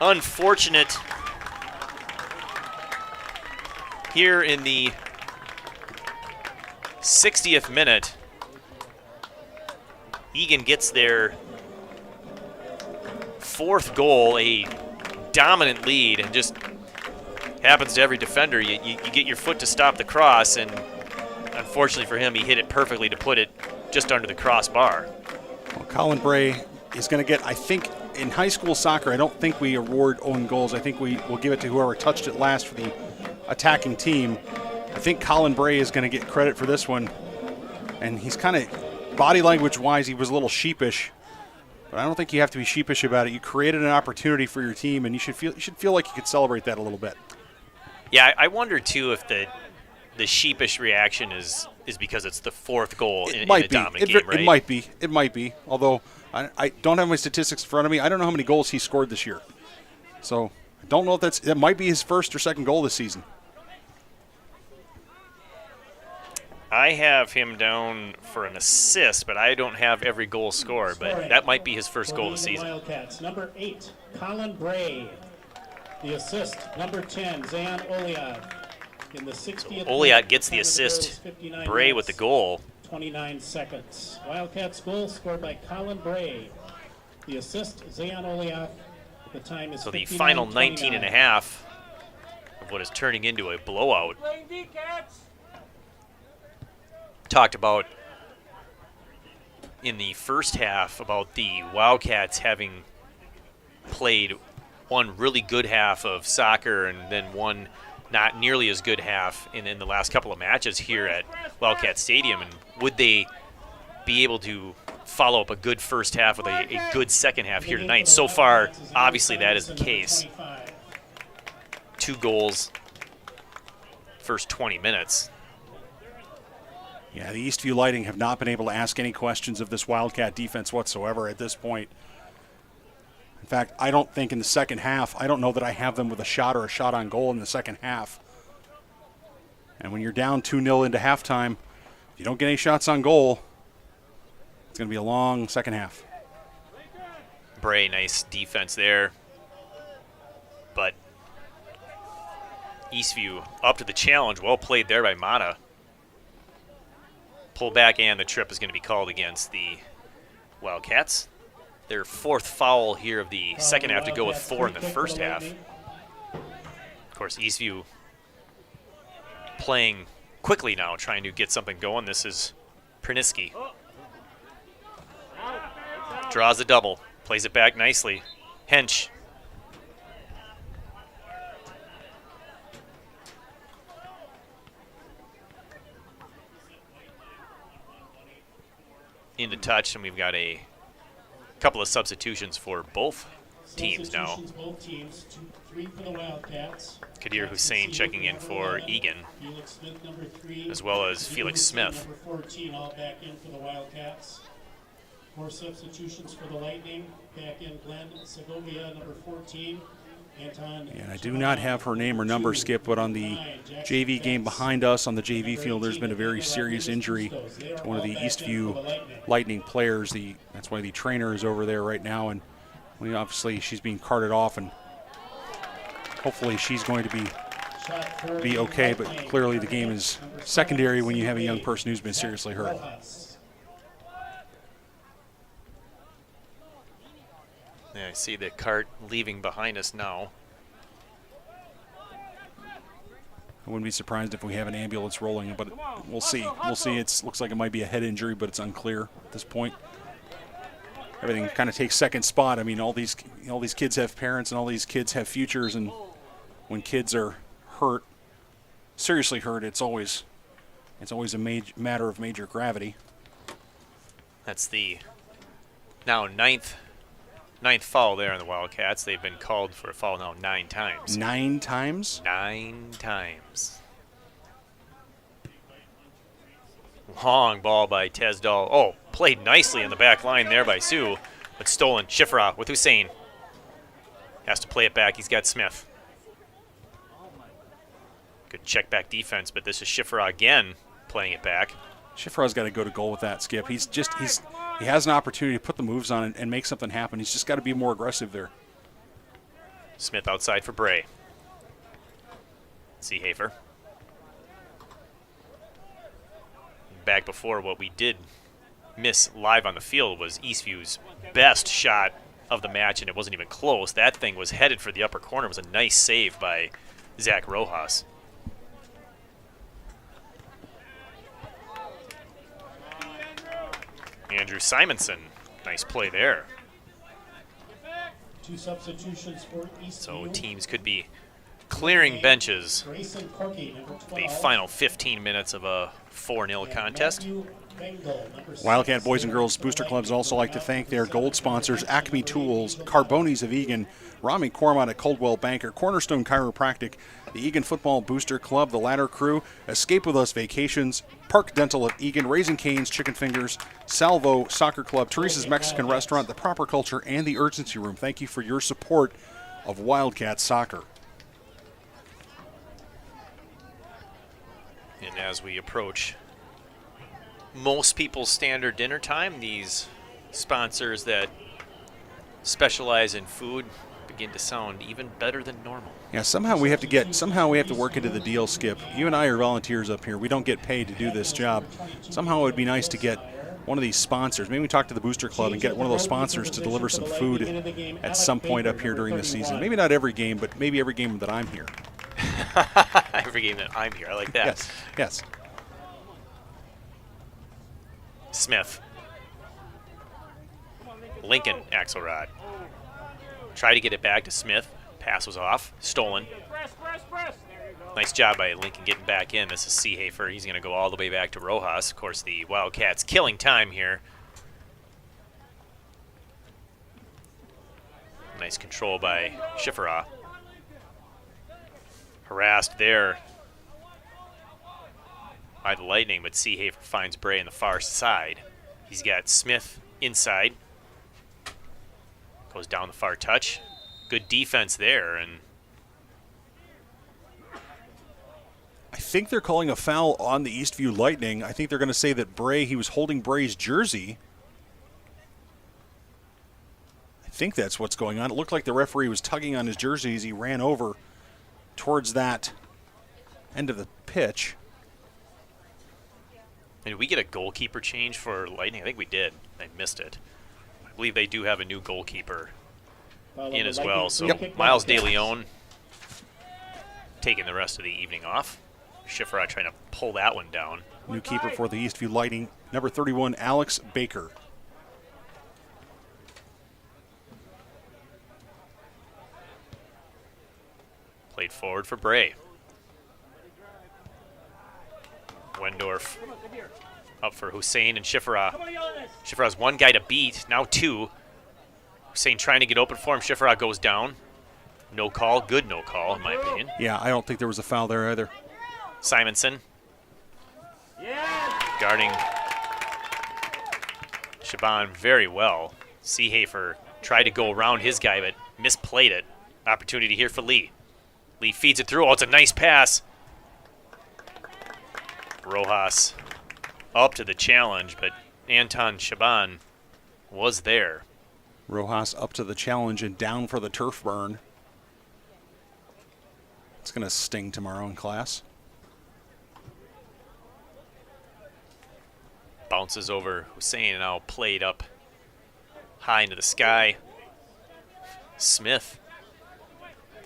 Unfortunate. Here in the 60th minute, Eagan gets their 4th goal, a dominant lead, and just happens to every defender. You get your foot to stop the cross, and unfortunately for him, he hit it perfectly to put it just under the crossbar. Well, Colin Bray is going to get, I think, in high school soccer, I don't think we award own goals. I think we will give it to whoever touched it last for the attacking team. I think Colin Bray is going to get credit for this one. And he's kind of, body language-wise, he was a little sheepish. But I don't think you have to be sheepish about it. You created an opportunity for your team, and you should feel like you could celebrate that a little bit. Yeah, I wonder, too, if the sheepish reaction is because it's the 4th goal in a dominant game, right? It might be. Although I don't have my statistics in front of me. I don't know how many goals he scored this year. So I don't know if that might be his 1st or 2nd goal this season. I have him down for an assist, but I don't have every goal scored. But that might be his first goal of the season. Wildcats, number 8, Colin Bray. The assist, number 10, Zan Oliad. In the 60th Oliad gets the assist. Bray with the goal. 29 seconds. Wildcats goal scored by Colin Bray. The assist, Zan Oliad. The time is so the final 19 and a half of what is turning into a blowout. Talked about in the first half about the Wildcats having played one really good half of soccer and then one not nearly as good half in the last couple of matches here at Wildcat Stadium. And would they be able to follow up a good first half with a good second half here tonight? So far, obviously that is the case. 2 goals, first 20 minutes. Yeah, the Eastview Lightning have not been able to ask any questions of this Wildcat defense whatsoever at this point. In fact, I don't think in the second half, I don't know that I have them with a shot or a shot on goal in the second half. And when you're down 2-0 into halftime, if you don't get any shots on goal, it's going to be a long second half. Bray, nice defense there. But Eastview up to the challenge. Well played there by Mata. Pull back, and the trip is going to be called against the Wildcats. Their 4th foul here of the second half to go with 4 in the first half. Of course, Eastview playing quickly now, trying to get something going. This is Perniski. Draws a double, plays it back nicely. Hench. Into touch, and we've got a couple of substitutions for both teams now. Kadir Hussein checking in for Eagan, as well as Felix Smith. Number 14 all back in for the Wildcats. 4 substitutions for the Lightning. Back in Glenn Segovia, number 14. And I do not have her name or number, Skip, but on the JV game behind us on the JV field, there's been a very serious injury to one of the Eastview Lightning players. That's why the trainer is over there right now, and obviously she's being carted off, and hopefully she's going to be okay, but clearly the game is secondary when you have a young person who's been seriously hurt. Yeah, I see the cart leaving behind us now. I wouldn't be surprised if we have an ambulance rolling, but we'll see. We'll see. It looks like it might be a head injury, but it's unclear at this point. Everything kind of takes second spot. I mean, all these kids have parents, and all these kids have futures, and when kids are hurt, seriously hurt, it's always a matter of major gravity. That's the now ninth foul there on the Wildcats. They've been called for a foul now 9 times. 9 times? 9 times. Long ball by Tezdal. Oh, played nicely in the back line there by Sue, but stolen. Shifra with Hussein. Has to play it back. He's got Smith. Good check back defense, but this is Shifra again playing it back. Shifra's got to go to goal with that, Skip. He has an opportunity to put the moves on and make something happen. He's just got to be more aggressive there. Smith outside for Bray. Seehafer. Back before, what we did miss live on the field was Eastview's best shot of the match, and it wasn't even close. That thing was headed for the upper corner. It was a nice save by Zach Rojas. Andrew Simonson, nice play there. 2 substitutions for Eastview. So teams could be clearing benches the final 15 minutes of a 4-0 contest. Wildcat Boys and Girls Booster Clubs also like to thank their gold sponsors, Acme Tools, Carbonis of Eagan, Rami Cormont at Coldwell Banker, Cornerstone Chiropractic, the Eagan Football Booster Club, the Ladder Crew, Escape With Us Vacations, Park Dental of Eagan, Raising Cane's Chicken Fingers, Salvo Soccer Club, Teresa's Mexican Restaurant, The Proper Culture, and the Urgency Room. Thank you for your support of Wildcat Soccer. And as we approach most people's standard dinner time. These sponsors that specialize in food begin to sound even better than normal. Yeah, somehow we have to work into the deal, Skip. You and I are volunteers up here. We don't get paid to do this job. Somehow it would be nice to get one of these sponsors. Maybe we talk to the Booster Club and get one of those sponsors to deliver some food at some point up here during the season. Maybe not every game, but maybe every game that I'm here. Every game that I'm here. I like that. Yes, yes. Smith. Lincoln, Axelrod. Try to get it back to Smith. Pass was off. Stolen. Nice job by Lincoln getting back in. This is Seehafer. He's going to go all the way back to Rojas. Of course, the Wildcats killing time here. Nice control by Schifferah. Harassed there by the Lightning, but Seehafer finds Bray in the far side. He's got Smith inside. Goes down the far touch. Good defense there, and I think they're calling a foul on the Eastview Lightning. I think they're going to say that he was holding Bray's jersey. I think that's what's going on. It looked like the referee was tugging on his jersey as he ran over towards that end of the pitch. And did we get a goalkeeper change for Lightning? I think we did. I missed it. I believe they do have a new goalkeeper in as well. So Miles De Leon taking the rest of the evening off. Schifferah trying to pull that one down. New keeper for the Eastview Lightning, number 31, Alex Baker. Played forward for Bray. Wendorf up for Hussein and Schifferah. Schifferah's one guy to beat, now two. Hussein trying to get open for him. Schifferah goes down. No call, good no call in my opinion. Yeah, I don't think there was a foul there either. Simonson. Guarding Shaban very well. Seehafer tried to go around his guy, but misplayed it. Opportunity here for Lee. Lee feeds it through. Oh, it's a nice pass. Rojas up to the challenge, but Anton Shaban was there. Rojas up to the challenge and down for the turf burn. It's going to sting tomorrow in class. Bounces over Hussein and now played up high into the sky. Smith.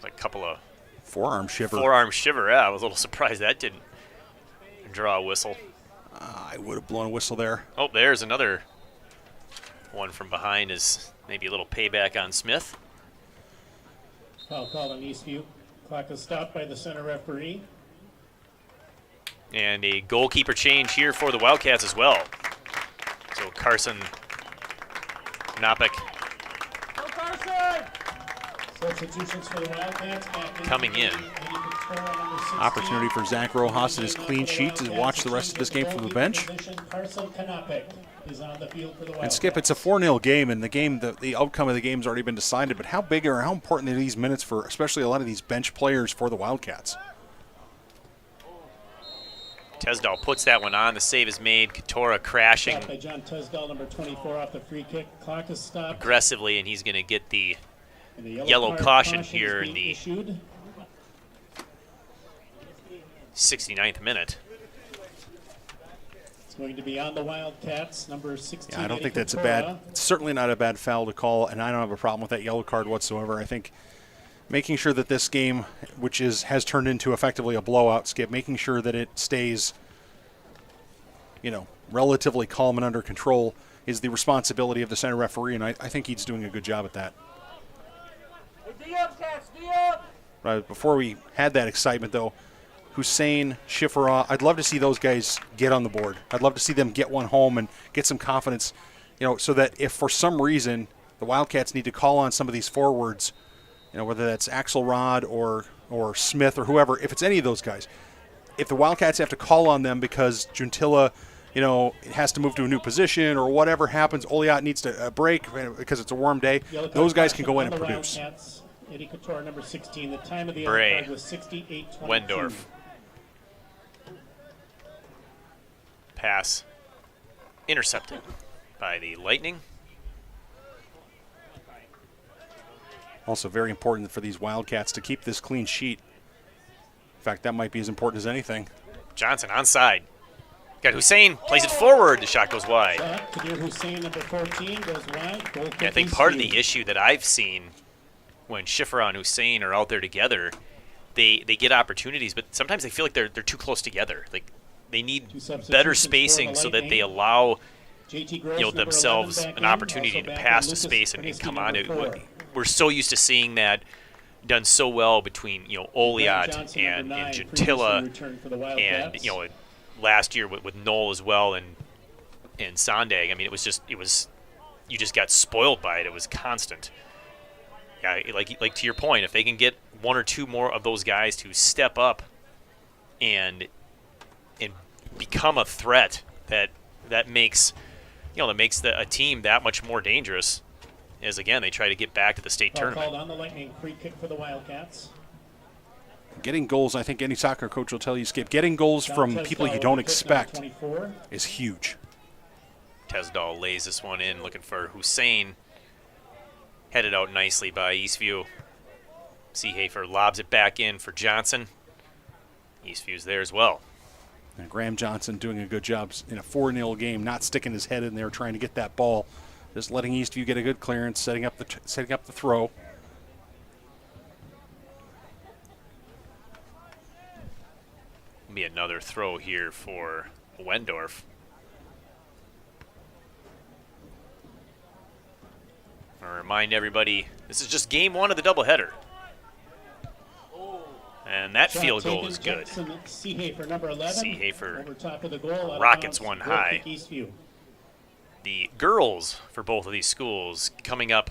Like a couple of forearm shiver. Yeah, I was a little surprised that didn't draw a whistle. I would have blown a whistle there. Oh, there's another one from behind, is maybe a little payback on Smith. Foul called on Eastview. Clock is stopped by the center referee. And a goalkeeper change here for the Wildcats as well. So Carson Knopik Substitutions for the Wildcats. coming in. Opportunity for Zach Rojas and his clean sheet to watch the rest of this game from the bench. And Skip, it's a 4-0 game, and the outcome of the game's already been decided, but how big or how important are these minutes for especially a lot of these bench players for the Wildcats? Tesdall puts that one on. The save is made. Katora crashing by John Tesdall, number 24, off the free kick. Clock is stopped aggressively, and he's going to get the yellow caution here in the 69th minute. It's going to be on the Wildcats, number 16. Yeah, I don't think that's it's certainly not a bad foul to call, and I don't have a problem with that yellow card whatsoever. I think making sure that this game, which has turned into effectively a blowout, Skip, making sure that it stays, relatively calm and under control is the responsibility of the center referee, and I think he's doing a good job at that. Right, before we had that excitement, though, Hussein, Schifferah, I'd love to see those guys get on the board. I'd love to see them get one home and get some confidence, so that if for some reason the Wildcats need to call on some of these forwards, whether that's Axelrod or Smith or whoever, if it's any of those guys, if the Wildcats have to call on them because Juntilla, has to move to a new position or whatever happens, Oliot needs to break because it's a warm day, those guys can go in and produce. Eddie Couture, number 16. The time of the Bray, was 68-22. Wendorf. Pass intercepted by the Lightning. Also very important for these Wildcats to keep this clean sheet. In fact, that might be as important as anything. Johnson onside. Got Hussein, plays it forward. The shot goes wide. Hussein, number 14, goes wide. Yeah, I think part of the issue that I've seen when Schifra and Hussein are out there together, they get opportunities, but sometimes they feel like they're too close together. Like they need better spacing so that they allow themselves an opportunity to pass to space and come on it. We're so used to seeing that done so well between Oliot and Gentilla, and last year with Knoll as well and Sondag. I mean, you just got spoiled by it. It was constant. Yeah, like to your point, if they can get one or two more of those guys to step up and become a threat, that makes a team that much more dangerous. As again, they try to get back to the state tournament. Called on the Lightning, free kick for the Wildcats. Getting goals, I think any soccer coach will tell you, Skip, getting goals from people you don't expect is huge. Tesdal lays this one in, looking for Hussein. Headed out nicely by Eastview. Seehafer lobs it back in for Johnson. Eastview's there as well. And Graham Johnson doing a good job in a 4-0 game, not sticking his head in there trying to get that ball, just letting Eastview get a good clearance, setting up the throw. Be another throw here for Wendorf. I'll remind everybody, this is just game one of the doubleheader. And that field goal is good. Seehafer, number 11. Seehafer over top of the goal, rockets one goal high. kick Eastview. The girls for both of these schools coming up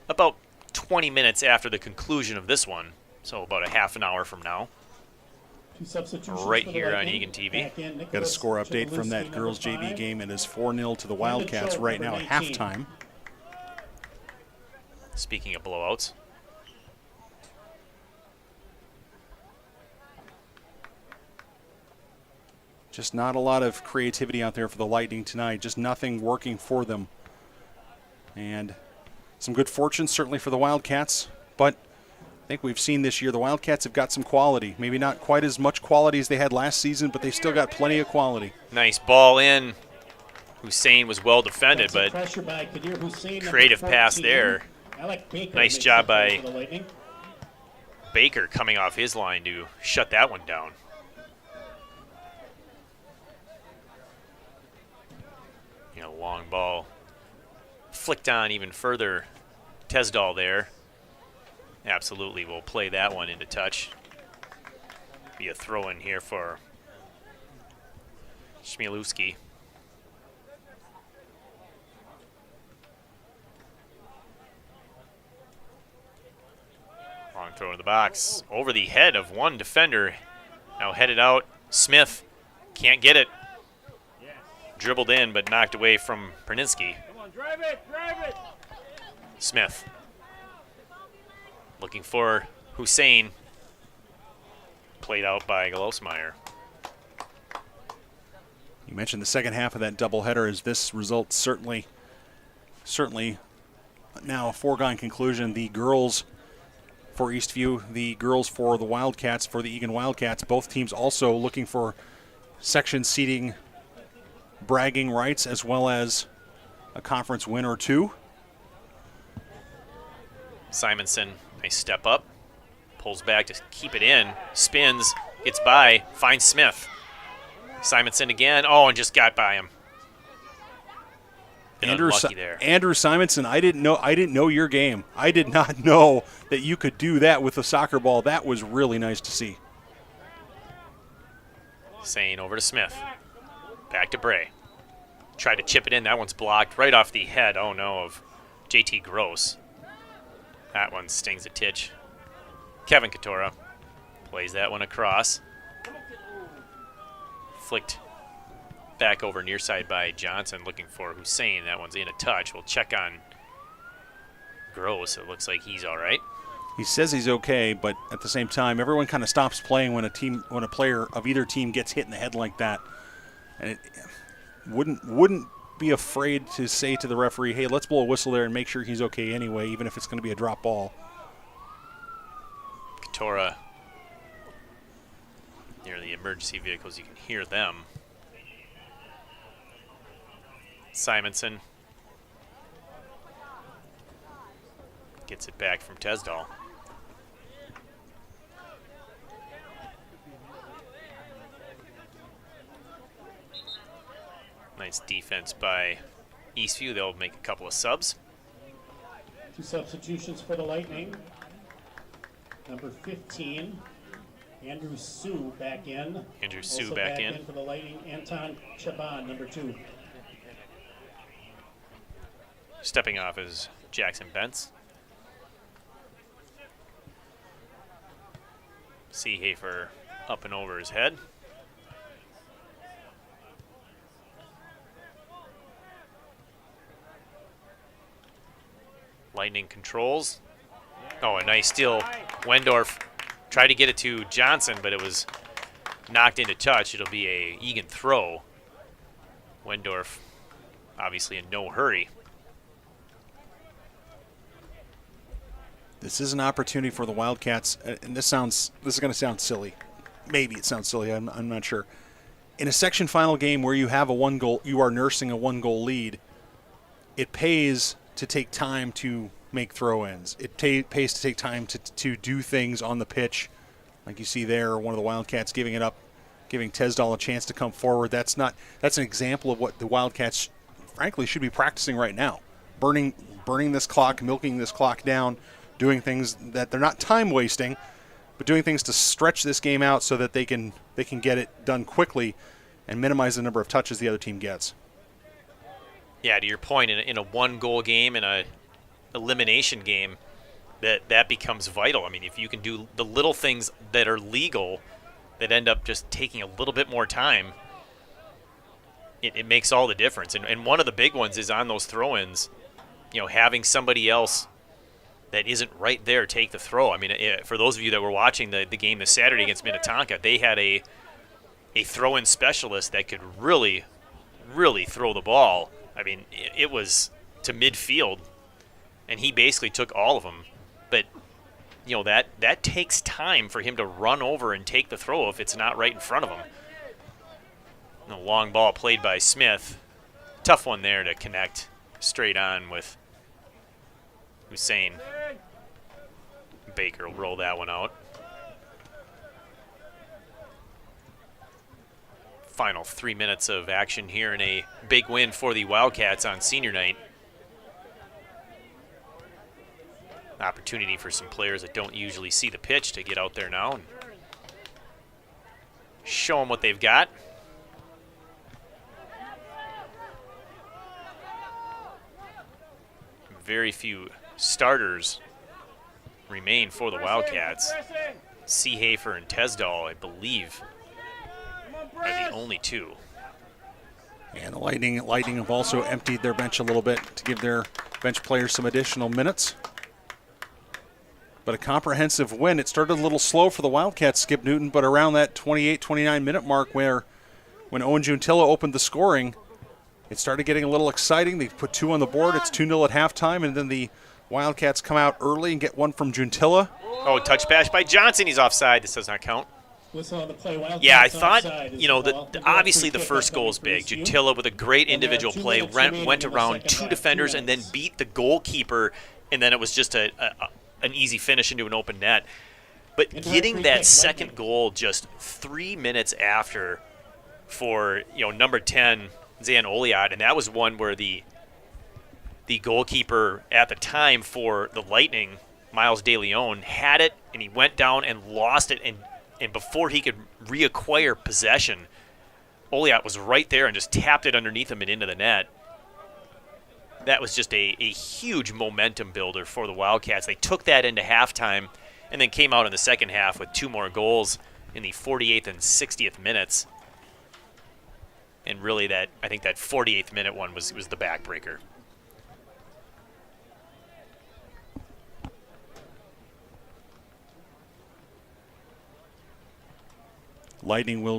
about 20 minutes after the conclusion of this one, so about a half an hour from now. Right here on Eagan TV. Got a score update from that girls JV game. It is 4-0 to the Wildcats right now at halftime. Speaking of blowouts. Just not a lot of creativity out there for the Lightning tonight. Just nothing working for them. And some good fortune certainly for the Wildcats, but I think we've seen this year the Wildcats have got some quality. Maybe not quite as much quality as they had last season, but they've still got plenty of quality. Nice ball in. Hussein was well defended, but creative pass there. Nice job by Baker coming off his line to shut that one down. Long ball flicked on even further. Tesdal there. Absolutely will play that one into touch. Be a throw in here for Chmielewski. Long throw in the box. Over the head of one defender. Now headed out. Smith can't get it. Dribbled in, but knocked away from Perninsky. Come on, drive it! Smith. Looking for Hussein. Played out by Galosmeyer. You mentioned the second half of that doubleheader. Is this result certainly now a foregone conclusion? The girls for Eastview, the girls for the Wildcats, for the Eagan Wildcats, both teams also looking for section seating bragging rights as well as a conference win or two. Simonson, nice step up, pulls back to keep it in, spins, gets by, finds Smith. Simonson again, and just got by him. Unlucky there. Andrew Simonson, I didn't know your game. I did not know that you could do that with a soccer ball. That was really nice to see. Sane over to Smith. Back to Bray. Tried to chip it in. That one's blocked right off the head, of JT Gross. That one stings a titch. Kevin Katora plays that one across. Flicked back over near side by Johnson, looking for Hussein. That one's in a touch. We'll check on Gross. It looks like he's all right. He says he's okay, but at the same time, everyone kind of stops playing when a player of either team gets hit in the head like that. And wouldn't be afraid to say to the referee, hey, let's blow a whistle there and make sure he's okay anyway, even if it's going to be a drop ball. Katora near the emergency vehicles, you can hear them. Simonson gets it back from Tesdall. Nice defense by Eastview. They'll make a couple of subs. 2 substitutions for the Lightning. Number 15, Andrew Sue back in. Andrew Sue Also back in. for the Lightning, Anton Chaban, number 2. Stepping off is Jackson Bentz. Seehafer up and over his head. Lightning controls. Oh, a nice steal. Wendorf tried to get it to Johnson, but it was knocked into touch. It'll be a Eagan throw. Wendorf obviously in no hurry. This is an opportunity for the Wildcats, and this is going to sound silly. Maybe it sounds silly. I'm not sure. In a section final game where you have you are nursing a 1-goal lead, it pays to take time to make throw-ins. It pays to take time to do things on the pitch, like you see there. One of the Wildcats giving it up, giving Tesdall a chance to come forward. That's an example of what the Wildcats, frankly, should be practicing right now. Burning this clock, milking this clock down, doing things that they're not time wasting, but doing things to stretch this game out so that they can get it done quickly and minimize the number of touches the other team gets. Yeah, to your point, in a 1-goal game, in a elimination game, that becomes vital. I mean, if you can do the little things that are legal that end up just taking a little bit more time, it makes all the difference. And one of the big ones is on those throw-ins, having somebody else that isn't right there take the throw. I mean, for those of you that were watching the game this Saturday against Minnetonka, they had a throw-in specialist that could really, really throw the ball. I mean, it was to midfield, and he basically took all of them. But, that takes time for him to run over and take the throw if it's not right in front of him. And a long ball played by Smith. Tough one there to connect straight on with Hussein. Baker will roll that one out. Final 3 minutes of action here in a big win for the Wildcats on senior night. Opportunity for some players that don't usually see the pitch to get out there now and show them what they've got. Very few starters remain for the Wildcats. Seehafer and Tesdall, I believe, are the only two. And the Lightning have also emptied their bench a little bit to give their bench players some additional minutes. But a comprehensive win. It started a little slow for the Wildcats, Skip Newton, but around that 28-29 minute mark when Owen Juntilla opened the scoring, it started getting a little exciting. They put 2 on the board. It's 2-0 at halftime, and then the Wildcats come out early and get one from Juntilla. Oh, touch pass by Johnson. He's offside. This does not count. Yeah, I thought, obviously the first goal is big. Juntilla with a great individual play, went around 2 defenders and then beat the goalkeeper, and then it was just an easy finish into an open net. But getting that second goal just 3 minutes after for, number 10, Zan Oliad, and that was one where the goalkeeper at the time for the Lightning, Miles DeLeon, had it, and he went down and lost it, and before he could reacquire possession, Oliat was right there and just tapped it underneath him and into the net. That was just a huge momentum builder for the Wildcats. They took that into halftime and then came out in the second half with 2 more goals in the 48th and 60th minutes. And really I think that 48th minute one was the backbreaker. Lightning will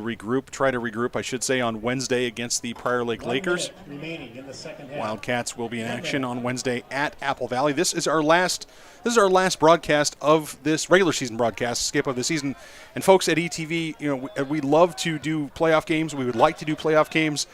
try to regroup, I should say, on Wednesday against the Prior Lake Lakers. Remaining in the second half. Wildcats will be in action on Wednesday at Apple Valley. This is our last broadcast of this regular season broadcast, skip of the season. And folks at ETV, we love to do playoff games. We would like to do playoff games.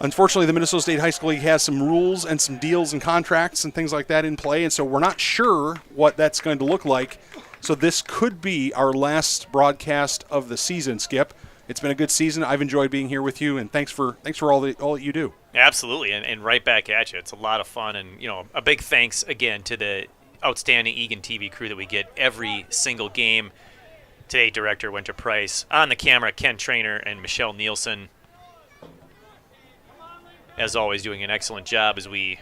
Unfortunately, the Minnesota State High School League has some rules and some deals and contracts and things like that in play, and so we're not sure what that's going to look like. So this could be our last broadcast of the season, Skip. It's been a good season. I've enjoyed being here with you, and thanks for all that you do. Absolutely, and right back at you. It's a lot of fun, and a big thanks again to the outstanding Eagan TV crew that we get every single game. Today, Director Winter Price, on the camera, Ken Trainer and Michelle Nielsen. As always, doing an excellent job as we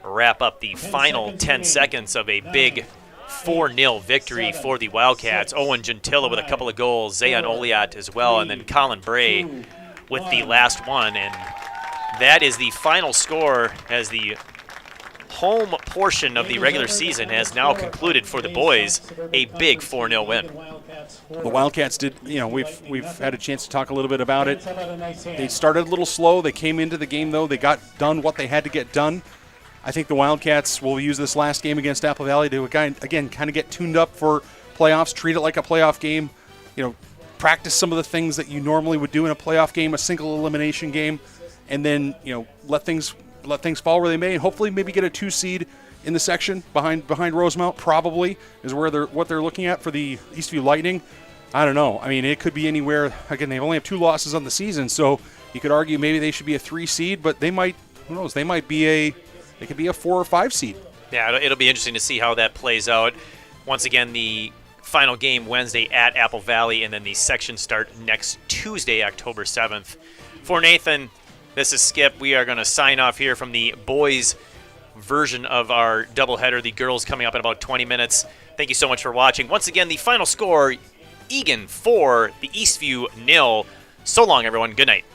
wrap up the final 10 seconds of a big 4-0 victory for the Wildcats. Owen Gentilla with a couple of goals, Zayan Oliat as well, and then Colin Bray with the last one. And that is the final score as the home portion of the regular season has now concluded for the boys, a big 4-0 win. The Wildcats did, we've had a chance to talk a little bit about it. They started a little slow. They came into the game, though. They got done what they had to get done. I think the Wildcats will use this last game against Apple Valley to, again, kind of get tuned up for playoffs, treat it like a playoff game, practice some of the things that you normally would do in a playoff game, a single elimination game, and then, let things fall where they may, and hopefully maybe get a 2 seed in the section behind Rosemount. Probably is what they're looking at for the Eastview Lightning. I don't know. I mean, it could be anywhere. Again, they only have 2 losses on the season, so you could argue maybe they should be a 3 seed, but they might. Who knows? They could be a 4 or 5 seed. Yeah, it'll be interesting to see how that plays out. Once again, the final game Wednesday at Apple Valley, and then the section start next Tuesday, October 7th. For Nathan, this is Skip. We are going to sign off here from the boys' version of our doubleheader. The girls coming up in about 20 minutes. Thank you so much for watching. Once again, the final score, Eagan 4, the Eastview 0. So long, everyone. Good night.